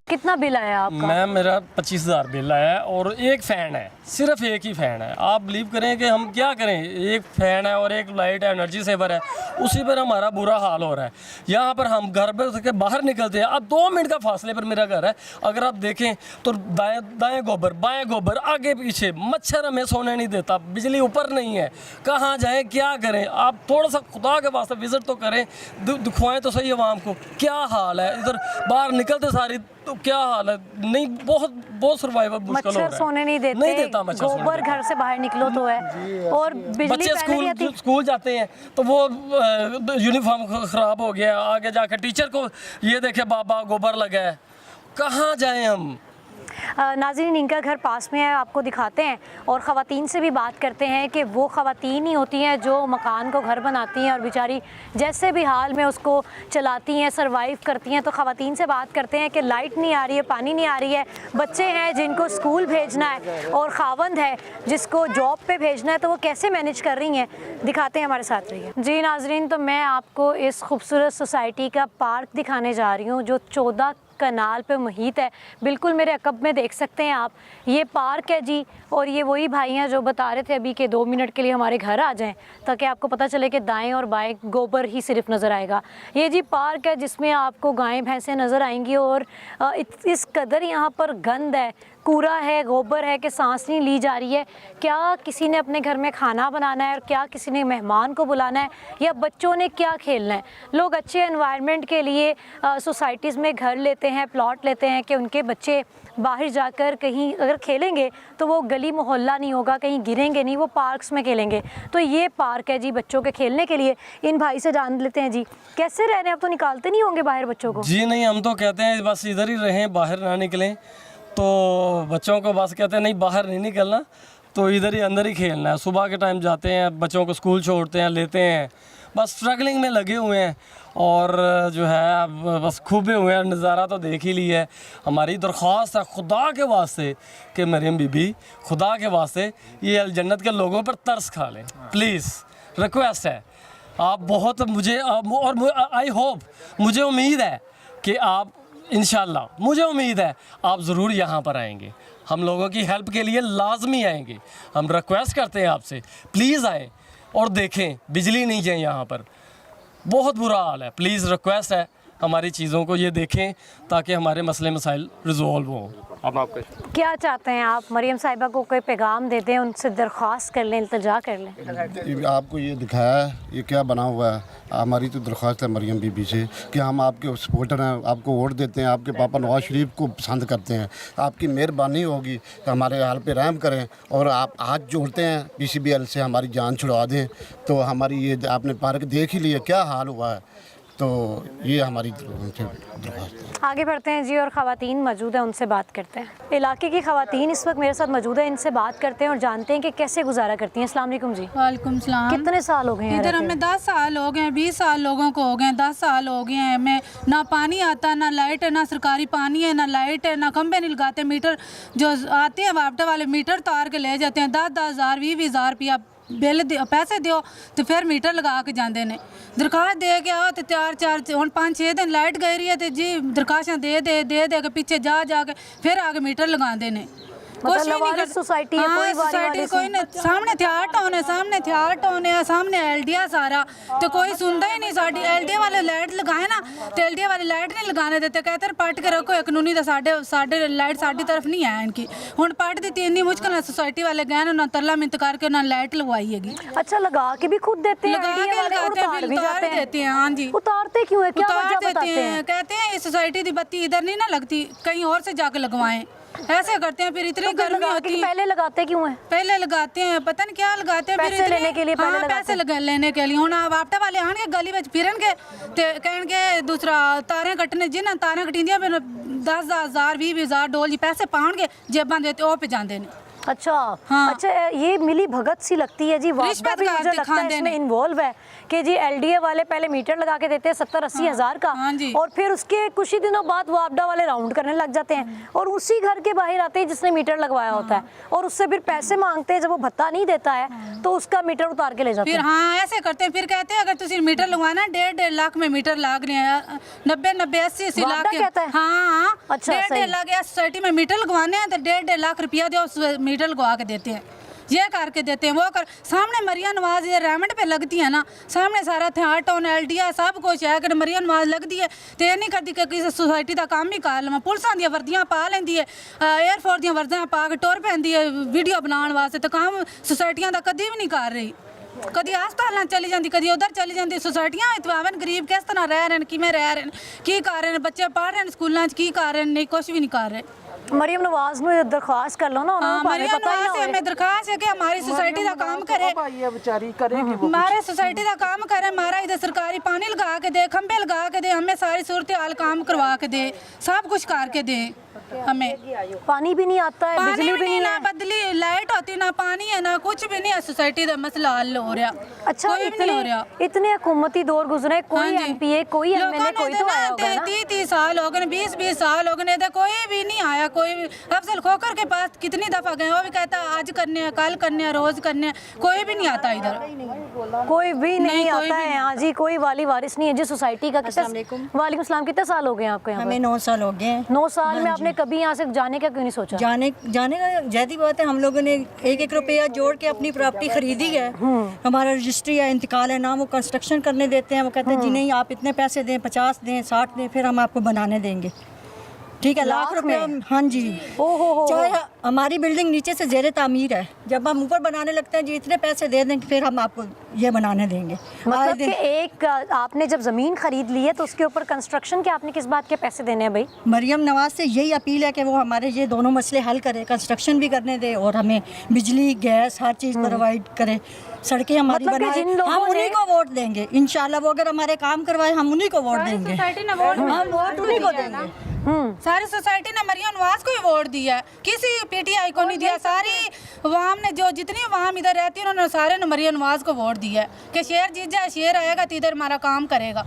कितना बिल आया आपका? मैम मेरा 25,000 बिल आया है और एक फ़ैन है, सिर्फ एक ही फ़ैन है। आप बिलीव करें कि हम क्या करें, एक फ़ैन है और एक लाइट है, एनर्जी सेवर है, उसी पर हमारा बुरा हाल हो रहा है। यहाँ पर हम घर पर से बाहर निकलते हैं, अब 2 मिनट का फासले पर मेरा घर है, अगर आप देखें तो दाएं गोबर बाएं गोबर, आगे पीछे, मच्छर हमें सोने नहीं देता, बिजली ऊपर नहीं है, कहाँ जाएँ क्या करें? आप थोड़ा सा खुदा के वास्ते विज़िट तो करें, दिखवाएँ तो सही आवाम को क्या हाल है। इधर बाहर निकलते सारी तो क्या हाल है, नहीं बहुत सर्वाइवल मुश्किल हो रहा है। मच्छर सोने नहीं देता मच्छर, गोबर घर से बाहर निकलो तो है, और बिजली बच्चे पहले नहीं आती। स्कूल जाते हैं तो वो यूनिफॉर्म ख़राब हो गया, आगे जाकर टीचर को ये देखे बाबा गोबर लगा है, कहाँ जाएं हम? नाज़रीन, इनका घर पास में है, आपको दिखाते हैं और ख़वातीन से भी बात करते हैं कि वो ख़वातीन ही होती हैं जो मकान को घर बनाती हैं और बेचारी जैसे भी हाल में उसको चलाती हैं, सरवाइव करती हैं। तो ख़वातीन से बात करते हैं कि लाइट नहीं आ रही है, पानी नहीं आ रही है, बच्चे हैं जिनको स्कूल भेजना है और खावंद है जिसको जॉब पे भेजना है, तो वो कैसे मैनेज कर रही हैं। दिखाते हैं, हमारे साथ रहिए। जी नाज़रीन, तो मैं आपको इस खूबसूरत सोसाइटी का पार्क दिखाने जा रही हूँ जो 14 कनाल पे मुहित है। बिल्कुल मेरे अकब में देख सकते हैं आप, ये पार्क है जी। और ये वही भाई हैं जो बता रहे थे अभी कि 2 मिनट के लिए हमारे घर आ जाएं ताकि आपको पता चले कि दाएं और बाएं गोबर ही सिर्फ नज़र आएगा। ये जी पार्क है जिसमें आपको गायें भैंसें नज़र आएंगी और इस कदर यहाँ पर गंद है, कूड़ा है, गोबर है कि सांस नहीं ली जा रही है। क्या किसी ने अपने घर में खाना बनाना है और क्या किसी ने मेहमान को बुलाना है या बच्चों ने क्या खेलना है। लोग अच्छे एनवायरनमेंट के लिए सोसाइटीज़ में घर लेते हैं, प्लॉट लेते हैं कि उनके बच्चे बाहर जाकर कहीं अगर खेलेंगे तो वो गली मोहल्ला नहीं होगा, कहीं गिरेंगे नहीं, वो पार्क्स में खेलेंगे। तो ये पार्क है जी बच्चों के खेलने के लिए। इन भाई से जान लेते हैं जी, कैसे रह रहे हैं? अब तो निकालते नहीं होंगे बाहर बच्चों को? जी नहीं, हम तो कहते हैं बस इधर ही रहें, बाहर ना निकलें। तो बच्चों को बस कहते हैं नहीं बाहर नहीं निकलना, तो इधर ही अंदर ही खेलना है। सुबह के टाइम जाते हैं, बच्चों को स्कूल छोड़ते हैं, लेते हैं, बस स्ट्रगलिंग में लगे हुए हैं और जो है अब बस खूबे हुए हैं। नज़ारा तो देख ही लिया है। हमारी दरख्वास्त है खुदा के वास्ते कि मरियम बीबी, खुदा के वास्ते ये अल जन्नत के लोगों पर तरस खा लें, प्लीज़ रिक्वेस्ट है। आप बहुत मुझे और आई होप, मुझे उम्मीद है कि आप इंशाल्लाह, मुझे उम्मीद है आप ज़रूर यहाँ पर आएंगे, हम लोगों की हेल्प के लिए लाजमी आएंगे। हम रिक्वेस्ट करते हैं आपसे, प्लीज़ आएँ और देखें, बिजली नहीं है यहाँ पर, बहुत बुरा हाल है। प्लीज़ रिक्वेस्ट है, हमारी चीज़ों को ये देखें ताकि हमारे मसले मसाइल रिजॉल्व हों। अब आपका क्या चाहते हैं आप? मरियम साहिबा को कोई पैगाम दे दें, उनसे दरख्वास्त कर लें, इल्तिजा कर लें। आपको ये दिखाया है, ये क्या बना हुआ है। हमारी तो दरख्वास्त है मरियम बीबी से कि हम आपके सपोर्टर हैं, आपको वोट देते हैं, आपके पापा नवाज शरीफ को पसंद करते हैं। आपकी मेहरबानी होगी तो हमारे हाल पे रहम करें और आप हाथ जोड़ते हैं PCBL से हमारी जान छुड़वा दें। तो हमारी ये आपने पार्क देख ही लिया क्या हाल हुआ है, तो ये हमारी दरख्वास्त है। आगे बढ़ते हैं जी, और ख़वातीन मौजूद हैं, उनसे बात करते हैं। इलाके की ख़वातीन इस वक्त मेरे साथ मौजूद है, इनसे बात करते हैं और जानते हैं कि कैसे गुजारा करती हैं। अस्सलाम वालेकुम जी। वालेकुम सलाम। कितने साल हो गए हैं इधर हमें 10 साल हो गए, 20 साल लोगों को हो गए, 10 साल हो गए हैं। हमें ना पानी आता, ना लाइट है, ना सरकारी पानी है, ना लाइट है, ना खंबे नहीं लगाते। मीटर जो आते हैं वापटा वाले मीटर तार के ले जाते हैं, 10-10 हज़ार 20-20 हज़ार रुपया बिल पैसे दियो तो फिर मीटर लगा के जाते हैं। दरखास्त दे के आओ तो 4-4 हम 5-6 दिन लाइट गई रही है तो जी दरखास्तें दे के पीछे जा के फिर आके मीटर लगाते हैं। कुछ भी नहीं कर सोसाइटी हाँ, सोसाइटी कोई नहीं। सामने थियाट होने सामने LDA सारा तो कोई सुनता ही नहीं। साड़ी LDA वाले लाइट लगाए ना तो LDA वाले लाइट नहीं लगाने देते, कहते पट के रखो कानूनी तो साढ़े लाइट साड़ी तरफ नहीं है इनकी। हुण पट दी इन्नी मुश्किल है, सोसाइटी वाले गए ना तरला मिन्त करके ना लाइट लगवाई हैगी। अच्छा, लगा के भी खुद देते हैं, लगाते हैं, देते हैं। हाँ जी, उतारते क्यों है? क्या उतार वजह देते बताते हैं, कहते हैं इस सोसाइटी की बत्ती इधर नहीं ना लगती, कहीं और से जाके लगवाएं। ऐसे करते हैं। फिर इतनी गर्मी होती है, पहले लगाते क्यों है? पहले लगाते हैं, पता नहीं क्या लगाते हैं। पैसे लेने के लिए पहले लगाते पैसे लेने के लिए। हुण वापटा वाले आने गली में फिरन के ते कहणगे दूसरा तारें कट्टने, जिन्हें तारें कटिंदियां फिर 10 हज़ार 20 हज़ार डोल जी पैसे पाउणगे जेबां दे ते ओह पे जांदे ने। अच्छा हाँ। अच्छा, ये मिली भगत सी लगती है जी। रिश्वत भी मुझे लगता है इसमें इन्वॉल्व है कि जी LDA वाले पहले मीटर लगा के देते हैं 70-80 हज़ार का, और फिर उसके कुछ ही दिनों बाद वापडा वाले राउंड करने लग जाते हैं और उसी घर के बाहर आते हैं जिसने मीटर लगवाया होता है और उससे फिर पैसे मांगते हैं। जब वो भत्ता नहीं देता है तो उसका मीटर उतार के ले जाते हैं। फिर हाँ ऐसे करते हैं। फिर कहते हैं अगर तुम मीटर लगवाना 1.5 लाख में मीटर लाग रहे हैं, 90-80 लाख के। हाँ अच्छा, 1.5 लाख सोसाइटी में मीटर लगवाने हैं तो 1.5 लाख रुपया दो मीटर लगवा के देते हैं। ये करके देते हैं, वो कर सामने मरियम नवाज ये रेमंड पे लगती है ना, सामने सारा थियाट ऑन LDA सब कुछ है कि मरियम नवाज लगती है तो ये नहीं करती कि किसी सोसाइटी का काम ही कर लवां। पुलिस दी वर्दियां पा लेंदी है, एयरफोर्स दी वर्दियां पा के टुर पैंदी है वीडियो बनाने वास्ते, तो काम सोसाइटियां का कभी भी नहीं कर रही। कभी हस्पताल चली जाती, कभी उधर चली जाती। सोसाइटियां इतवावन गरीब किस तरह रह रहे हैं, किमें रह रहे हैं, की कर रहे हैं, बच्चे पढ़ रहे हैं स्कूलों की कर रहे हैं, नहीं कुछ भी नहीं कर रहे। मरियम नवाज ने दरख्वास्त कर लो ना, मरियम नवाज से हमें दरख्वास्त है कि हमारी सोसाइटी का काम करे, हमारे सोसाइटी का काम करे, हमारा इधर सरकारी पानी लगा के दे, खंबे लगा के दे, हमें सारी सूरत हाल काम करवा के दे, सब कुछ करके दे। हमें पानी भी नहीं आता है, बिजली भी नहीं, ना बदली लाइट होती, ना पानी है, ना कुछ भी नहीं है। सोसाइटी का मसला हल हो रहा। अच्छा, इतने हुकूमती दौर गुजरे, कोई MPA कोई MLA कोई तो आया होगा ना? 30 साल हो गए, 20 साल हो गए, कोई भी नहीं आया। कोई अफजल खोकर के पास कितनी दफ़ा गए, वो भी कहता आज करने हैं, कल करने हैं, रोज़ करने हैं, कोई भी नहीं आता इधर, कोई भी नहीं आता है यहाँ जी। कोई वाली वारिस नहीं है जी सोसाइटी का। वालेकुम सलाम। कितने साल हो गए आपको यहाँ? हमें 9 साल हो गए। 9 साल में आपने कभी यहाँ से जाने का क्यों नहीं सोचा? जाने का जैदी बात है, हम लोगों ने 1-1 रुपया जोड़ के अपनी प्रॉपर्टी खरीदी है। हमारा रजिस्ट्री है, इंतकाल है ना, वो कंस्ट्रक्शन करने देते हैं। वो कहते हैं जी नहीं आप इतने पैसे दें, 50 दें, 60 दें, फिर हम आपको बनाने देंगे। ठीक है, लाख रुपया। हाँ जी, चाहे हमारी बिल्डिंग नीचे से ज़ेरे तामीर है, जब हम ऊपर बनाने लगते हैं जी इतने पैसे दे दें फिर हम आपको ये बनाने देंगे। मतलब कि एक आपने जब ज़मीन खरीद ली है तो उसके ऊपर कंस्ट्रक्शन के आपने किस बात के पैसे देने हैं भाई? मरियम नवाज से यही अपील है कि वो हमारे ये दोनों मसले हल करे, कंस्ट्रक्शन भी करने दे और हमें बिजली गैस हर चीज़ प्रोवाइड करे, सड़कें हमारी बनाए। हम उन्हीं को वोट देंगे इंशाल्लाह। वो अगर हमारे काम करवाए हम उन्हीं को वोट देंगे, हम वोट उन्हीं को देंगे। सारी सोसाइटी ने मरियम नवाज को ही वोट दिया है, किसी PTI को नहीं दिया। सारी अवाम ने जो जितनी अवाम इधर रहती है उन्होंने सारे ने मरियम नवाज को वोट दिया है कि शेर जीत जाए, शेर आएगा तो इधर हमारा काम करेगा।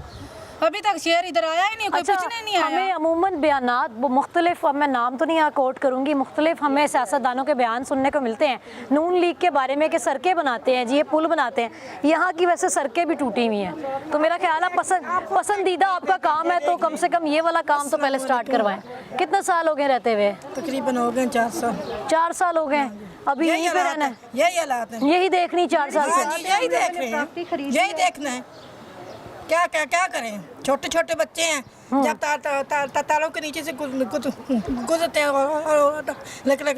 अभी तक शेर इधर आया ही नहीं, कोई पूछने नहीं आया। हमें अमूमन बयानात वो मुख्तलिफ, अब मैं नाम तो नहीं यहाँ कोट करूँगी, मुख्तलिफ हमें सियासतदानों के बयान सुनने को मिलते हैं नून लीग के बारे में कि सड़कें बनाते हैं जी, ये पुल बनाते हैं। यहाँ की वैसे सड़कें भी टूटी हुई हैं, तो मेरा ख्याल है पसंदीदा आपका काम है तो कम से कम ये वाला काम तो पहले स्टार्ट करवाएं। कितने साल हो गए रहते हुए? तकरीबन हो गए 4 साल। 4 साल हो गए, अभी यहीं पे रहना है? यही हालात है, यही देखनी 4 साल से? यही देख रहे हैं, यही देखना है। क्या क्या क्या करें, छोटे छोटे बच्चे हैं, जब तारों के नीचे से गुजरते हैं और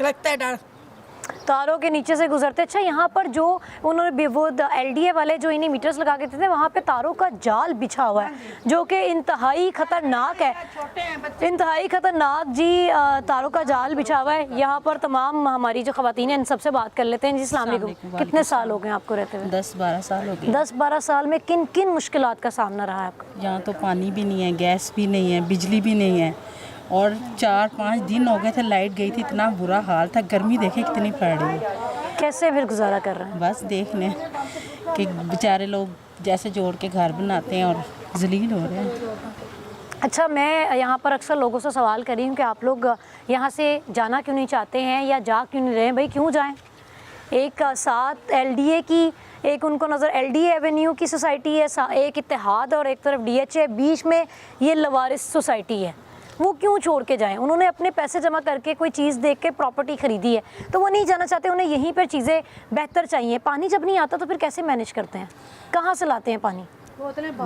लगता है डर। तारों के नीचे से गुजरते। अच्छा, यहाँ पर जो उन्होंने वो LDA वाले जो इन्हीं मीटर्स लगा के थे, वहाँ पे तारों का जाल बिछा हुआ है जो कि इंतहाई ख़तरनाक है, इंतहाई ख़तरनाक जी। तारों का जाल बिछा हुआ है यहाँ पर। तमाम हमारी जो ख़वातीन हैं इन सबसे बात कर लेते हैं जी। अस्सलाम वालेकुम। कितने साल हो गए आपको रहते हुए? 10-12 साल हो गए। 10-12 साल में किन किन मुश्किलात का सामना रहा है आपका? यहाँ तो पानी भी नहीं है, गैस भी नहीं है, बिजली भी नहीं है, और 4-5 दिन हो गए थे लाइट गई थी, इतना बुरा हाल था। गर्मी देखे कितनी पड़ रही है। कैसे फिर गुजारा कर रहे हैं? बस देख लें कि बेचारे लोग जैसे जोड़ के घर बनाते हैं और जलील हो रहे हैं। अच्छा, मैं यहाँ पर अक्सर लोगों से सवाल कर रही हूँ कि आप लोग यहाँ से जाना क्यों नहीं चाहते हैं या जा क्यों नहीं रहे हैं? भाई क्यों जाएं? एक साथ LDA की, एक उनको नज़र LDA एवेन्यू की सोसाइटी है, एक इत्तेहाद और एक तरफ DHA, बीच में ये लवारिस सोसाइटी है। वो क्यों छोड़ के जाएं? उन्होंने अपने पैसे जमा करके कोई चीज़ देख के प्रॉपर्टी ख़रीदी है, तो वो नहीं जाना चाहते, उन्हें यहीं पर चीज़ें बेहतर चाहिए। पानी जब नहीं आता तो फिर कैसे मैनेज करते हैं? कहाँ से लाते हैं पानी? बोतलें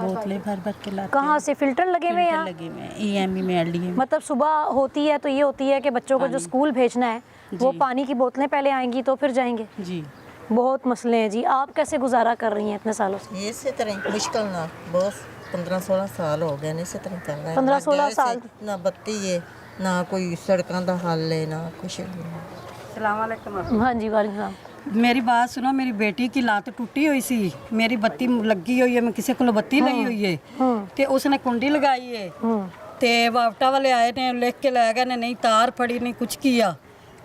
भर भर के लाते हैं। कहाँ से? फ़िल्टर लगे हुए हैं? लगे हुए हैं EME में, LDA। मतलब सुबह होती है तो ये होती है कि बच्चों को जो स्कूल भेजना है वो पानी की बोतलें पहले आएंगी तो फिर जाएंगे जी। बहुत मसले हैं जी। आप कैसे गुजारा कर रही हैं इतने सालों से? ये इसी तरह मुश्किल ना, बहुत 15-16 साल हो गए इसी तरह चल रहा है। 15-16 साल ना बत्ती है, ना कोई सड़कों का हल है, ना कुछ। अस्सलाम वालेकुम। हाँ जी, वालेकुम सलाम। मेरी बात सुनो, मेरी बेटी की लात टुटी हुई सी, मेरी बत्ती लगी हुई है, मैं किसी को बत्ती ली हुई है, ते उसने कुंडी लगाई है, ते वापटा वाले आए ने लिख के ले गए ने, नहीं तार फड़ी नहीं कुछ किया,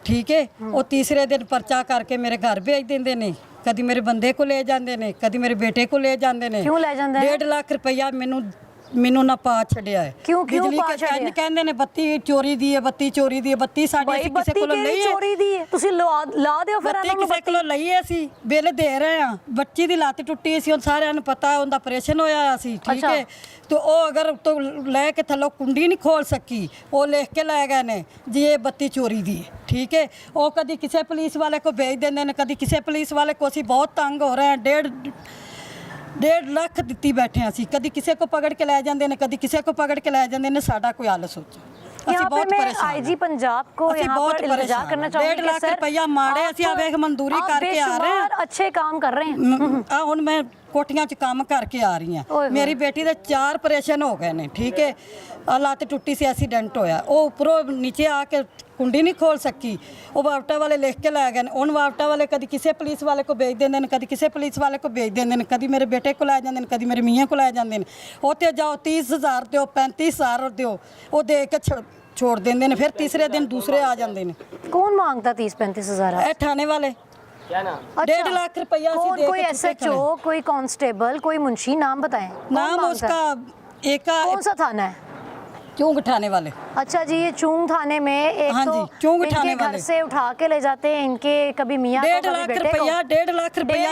ठीक है। वो तीसरे दिन पर्चा करके मेरे घर भेज देंगे ने, कभी मेरे बंदे को ले जाते ने, कभी मेरे बेटे को ले जाते ने। क्यों ले जाते हैं? 1.5 लाख रुपया ਮੈਨੂੰ ਨਾ ਪਾ ਛੱਡਿਆ ਹੈ। ਕਿਉਂ ਪਾ ਛੱਡਿਆ? ਕਹਿੰਦੇ ਨੇ ਬੱਤੀ ਚੋਰੀ ਦੀ ਹੈ, ਬੱਤੀ ਚੋਰੀ ਦੀ ਹੈ, ਬੱਤੀ ਸਾਡੀ ਅਸੀਂ ਕਿਸੇ ਕੋਲੋਂ ਲਈ ਹੈ। ਚੋਰੀ ਦੀ ਹੈ, ਤੁਸੀਂ ਲਾ ਦਿਓ ਫਿਰ ਇਹਨਾਂ ਨੂੰ। ਕਿਸੇ ਕੋਲੋਂ ਲਈ ਹੈ, ਅਸੀਂ ਬਿੱਲ ਦੇ ਰਹੇ ਹਾਂ। ਬੱਚੀ ਦੀ ਲੱਤ ਟੁੱਟੀ ਸੀ, ਉਹ ਸਾਰਿਆਂ ਨੂੰ ਪਤਾ, ਉਹਦਾ ਆਪਰੇਸ਼ਨ ਹੋਇਆ ਸੀ, ਠੀਕ ਹੈ। तो वो अगर तो लेके थलो कुंडी नहीं खोल सकी, वो लिख के ले गए ने जी ये बत्ती चोरी दी है, ठीक है। वो कभी किसी पुलिस वाले को भेज देंगे ने, कभी किसी पुलिस वाले को असी बहुत तंग हो रहे हैं। 1.5 लाख दिती बैठे हैं असी, कभी किसी को पकड़ के ले जाते हैं, कभी किसी को पकड़ के ले जाते हैं। साडा कोई हल सोचो। यहाँ पे मैं IG पंजाब को यहाँ पर इल्तिजा करना चाहूँगी। 1.5 लाख रुपया माड़े असी आवेख मंजूरी करके आ रहे हैं, अच्छे काम कर रहे हैं। हुण मैं कोटियां च काम करके आ रही हैं। मेरी बेटी दे 4 ऑपरेशन हो गए ने, ठीक है। लत्त टुट्टी सी, एक्सीडेंट होया, वो उपरों नीचे आके कुंडी नहीं खोल सकी। वो वापटा वाले लिख के लै गए। उन वापटा वाले कभी किसी पुलिस वाले को भेज देंगे, कभी किसी पुलिस वाले को भेज देंगे, कभी मेरे बेटे को लै जाते, कभी मेरे मियाँ को लै जाते हैं। उत्ते जाओ 30,000 दो, 35,000 दो, वो दे के छोड़ देंगे ने, फिर तीसरे दिन दूसरे आ जाते हैं। कौन मांगता 30-35 हज़ार? थाने वाले। 1.5 लाख रुपया। कोई SHO, कोई कांस्टेबल, कोई मुंशी, नाम बताएं। नाम उसका एक कौन सा थाना है? चूंग थाने वाले। अच्छा जी, ये चूंग थाने में एक हाँ तो चूंग थाने घर से उठा के ले जाते हैं इनके, कभी मियाँ 1.5 लाख रुपया, 1.5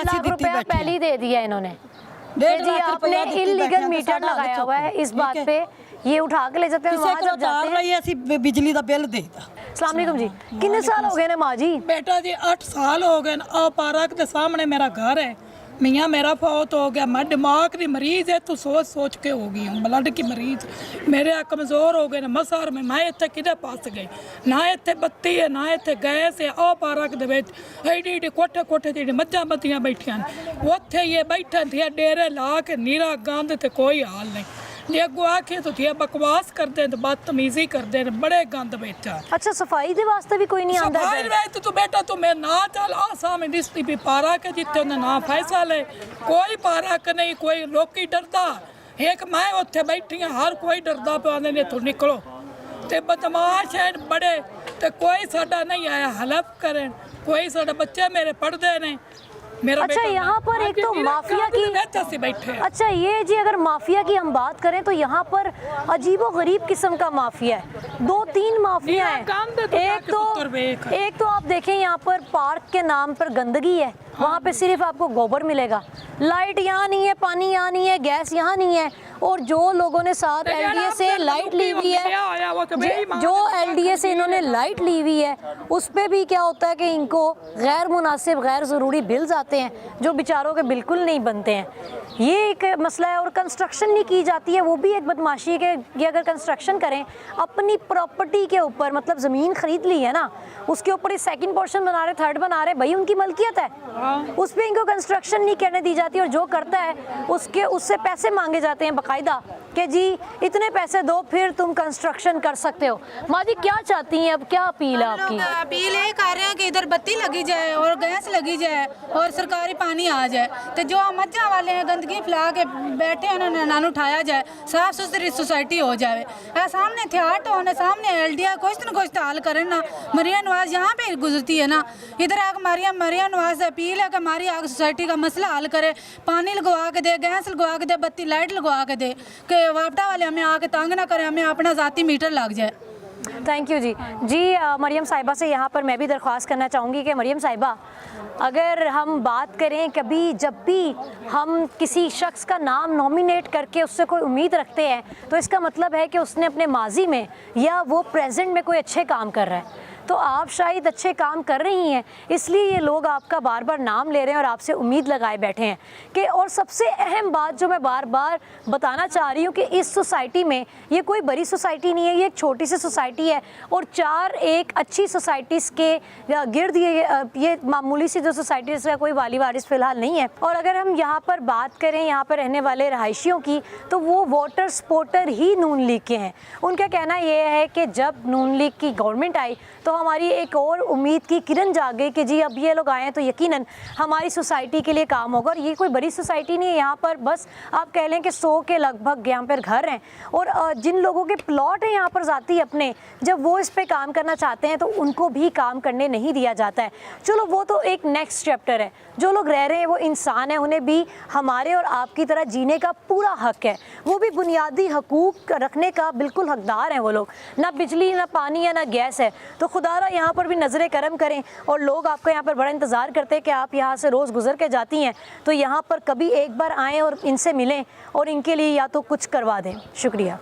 लाख रुपया पहले ही दे दिया इन्होंने। 1.5 लाख आपने इलीगल मीटर लगाया हुआ है, इस बात पे ये उठा के ले जाते हैं, वहाँ जब जाते हैं बिजली का बिल दे। अस्सलाम वालेकुम जी। कितने साल हो गए ने माँ जी? बेटा जी 8 साल हो गए। पार्क के सामने मेरा घर है, मियाँ मेरा फौत हो गया। मैं दिमाग की मरीज़ है, तो सोच के हो गई हूँ, ब्लड की मरीज़। मेरे कमज़ोर हो गए मसार में, मैं इतने किधर पास गई, ना इतने बत्ती है, ना इतने गैस है। पार्क के एडी कोठे कोठे जी मझां बत्तियां बैठिया उत्थे ये बैठे थे डेरे ला के, नीरा गंद ते कोई हाल नहीं। जे अगो आखे तो थे बकवास करते हैं, बदतमीजी करते हैं, बड़े गंद बैठा। अच्छा, सफाई दे वास्ते भी कोई नहीं आंदा? सफाई वास्ते तो बेटा तो मैं ना चल आसाम डिस्ट्रिक्ट भी पार्क है, जितने उन्हें ना फैसल है, कोई पार्क नहीं, कोई लोकी डरदा। एक मैं उत्थे बैठी हाँ, हर कोई डरदा पे आने ने तो निकलो, ते बदमाश है बड़े, ते कोई साडा नहीं आया हेल्प करें, कोई साडा बच्चे मेरे पढ़ते नहीं। मेरा अच्छा, यहाँ पर एक तो माफिया की बैठे। अच्छा ये जी, अगर माफिया की हम बात करें तो यहाँ पर अजीबो गरीब किस्म का माफिया है। 2-3 माफिया हैं। एक तो आप देखें यहाँ पर पार्क के नाम पर गंदगी है, वहाँ पे सिर्फ आपको गोबर मिलेगा, लाइट यहाँ नहीं है, पानी यहाँ नहीं है, गैस यहाँ नहीं है। और जो लोगों ने साथ एलडीए से लाइट ली हुई है, जो एलडीए से इन्होंने लाइट ली हुई है, उस पे भी क्या होता है कि इनको गैर मुनासिब गैर ज़रूरी बिल्स आते हैं जो बेचारों के बिल्कुल नहीं बनते हैं। ये एक मसला है। और कंस्ट्रक्शन नहीं की जाती है, वो भी एक बदमाशी है कि ये अगर कंस्ट्रक्शन करें अपनी प्रॉपर्टी के ऊपर, मतलब ज़मीन ख़रीद ली है ना, उसके ऊपर इस सेकंड पोर्शन बना रहे, थर्ड बना रहे, भाई उनकी मलकियत है, उस पर इनको कंस्ट्रक्शन नहीं करने दी जाती। और जो करता है उससे पैसे मांगे जाते हैं बाकायदा कि जी इतने पैसे दो फिर तुम कंस्ट्रक्शन कर सकते हो। माँ जी क्या चाहती हैं, अब क्या अपील है आपकी? अपील ये कर रहे हैं कि इधर बत्ती लगी जाए और गैस लगी जाए और सरकारी पानी आ जाए, तो जो मज्जा वाले हैं गंदगी फैला के बैठे हैं उन्हें ना उठाया जाए, साफ सुथरी सोसाइटी हो जाए। सामने थिएटर होने, सामने एलडीए कुछ न कुछ हाल करें ना। मरियम नवाज यहाँ पे गुजरती है ना, इधर आकर मरियम नवाज से अपील है कि हमारी आग सोसाइटी का मसला हल करे, पानी लगवा के दे, गैस लगवा के दे, बत्ती लाइट लगवा के दे, कि वापटा वाले हमें आके तंग ना करें, हमें अपना ज़ाती मीटर लग जाए। थैंक यू जी। मरियम साहिबा से यहाँ पर मैं भी दरख्वास्त करना चाहूँगी कि मरियम साहिबा, अगर हम बात करें कभी जब भी हम किसी शख्स का नाम नॉमिनेट करके उससे कोई उम्मीद रखते हैं तो इसका मतलब है कि उसने अपने माजी में या वो प्रेजेंट में कोई अच्छे काम कर रहा है। तो आप शायद अच्छे काम कर रही हैं, इसलिए ये लोग आपका बार बार नाम ले रहे हैं और आपसे उम्मीद लगाए बैठे हैं कि। और सबसे अहम बात जो मैं बार बार बताना चाह रही हूँ कि इस सोसाइटी में, ये कोई बड़ी सोसाइटी नहीं है, ये एक छोटी सी सोसाइटी है और 4 एक अच्छी सोसाइटीज़ के गिर्द ये मामूली सी जो सोसाइटीज़ का कोई वाली वारिस फ़िलहाल नहीं है। और अगर हम यहाँ पर बात करें यहाँ पर रहने वाले रहायशियों की, तो वो वोटर सपोर्टर ही नून लीग के हैं। उनका कहना ये है कि जब नून लीग की गवर्नमेंट आई तो हमारी एक और उम्मीद की किरण जाग गई कि जी अब ये लोग आए हैं तो यकीनन हमारी सोसाइटी के लिए काम होगा। और ये कोई बड़ी सोसाइटी नहीं है, यहाँ पर बस आप कह लें कि 100 के लगभग यहाँ पर घर हैं और जिन लोगों के प्लॉट हैं यहाँ पर ज़ाती अपने, जब वो इस पे काम करना चाहते हैं तो उनको भी काम करने नहीं दिया जाता है। चलो वो तो एक नेक्स्ट चैप्टर है। जो लोग रह रहे हैं वो इंसान हैं, उन्हें भी हमारे और आपकी तरह जीने का पूरा हक है, वो भी बुनियादी हकूक़ रखने का बिल्कुल हकदार हैं वो लोग। ना बिजली, ना पानी या ना गैस है। तो खुदारा यहाँ पर भी नज़र करम करें। और लोग आपका यहाँ पर बड़ा इंतज़ार करते हैं कि आप यहाँ से रोज़ गुजर के जाती हैं तो यहाँ पर कभी एक बार आएँ और इनसे मिलें और इनके लिए या तो कुछ करवा दें। शुक्रिया।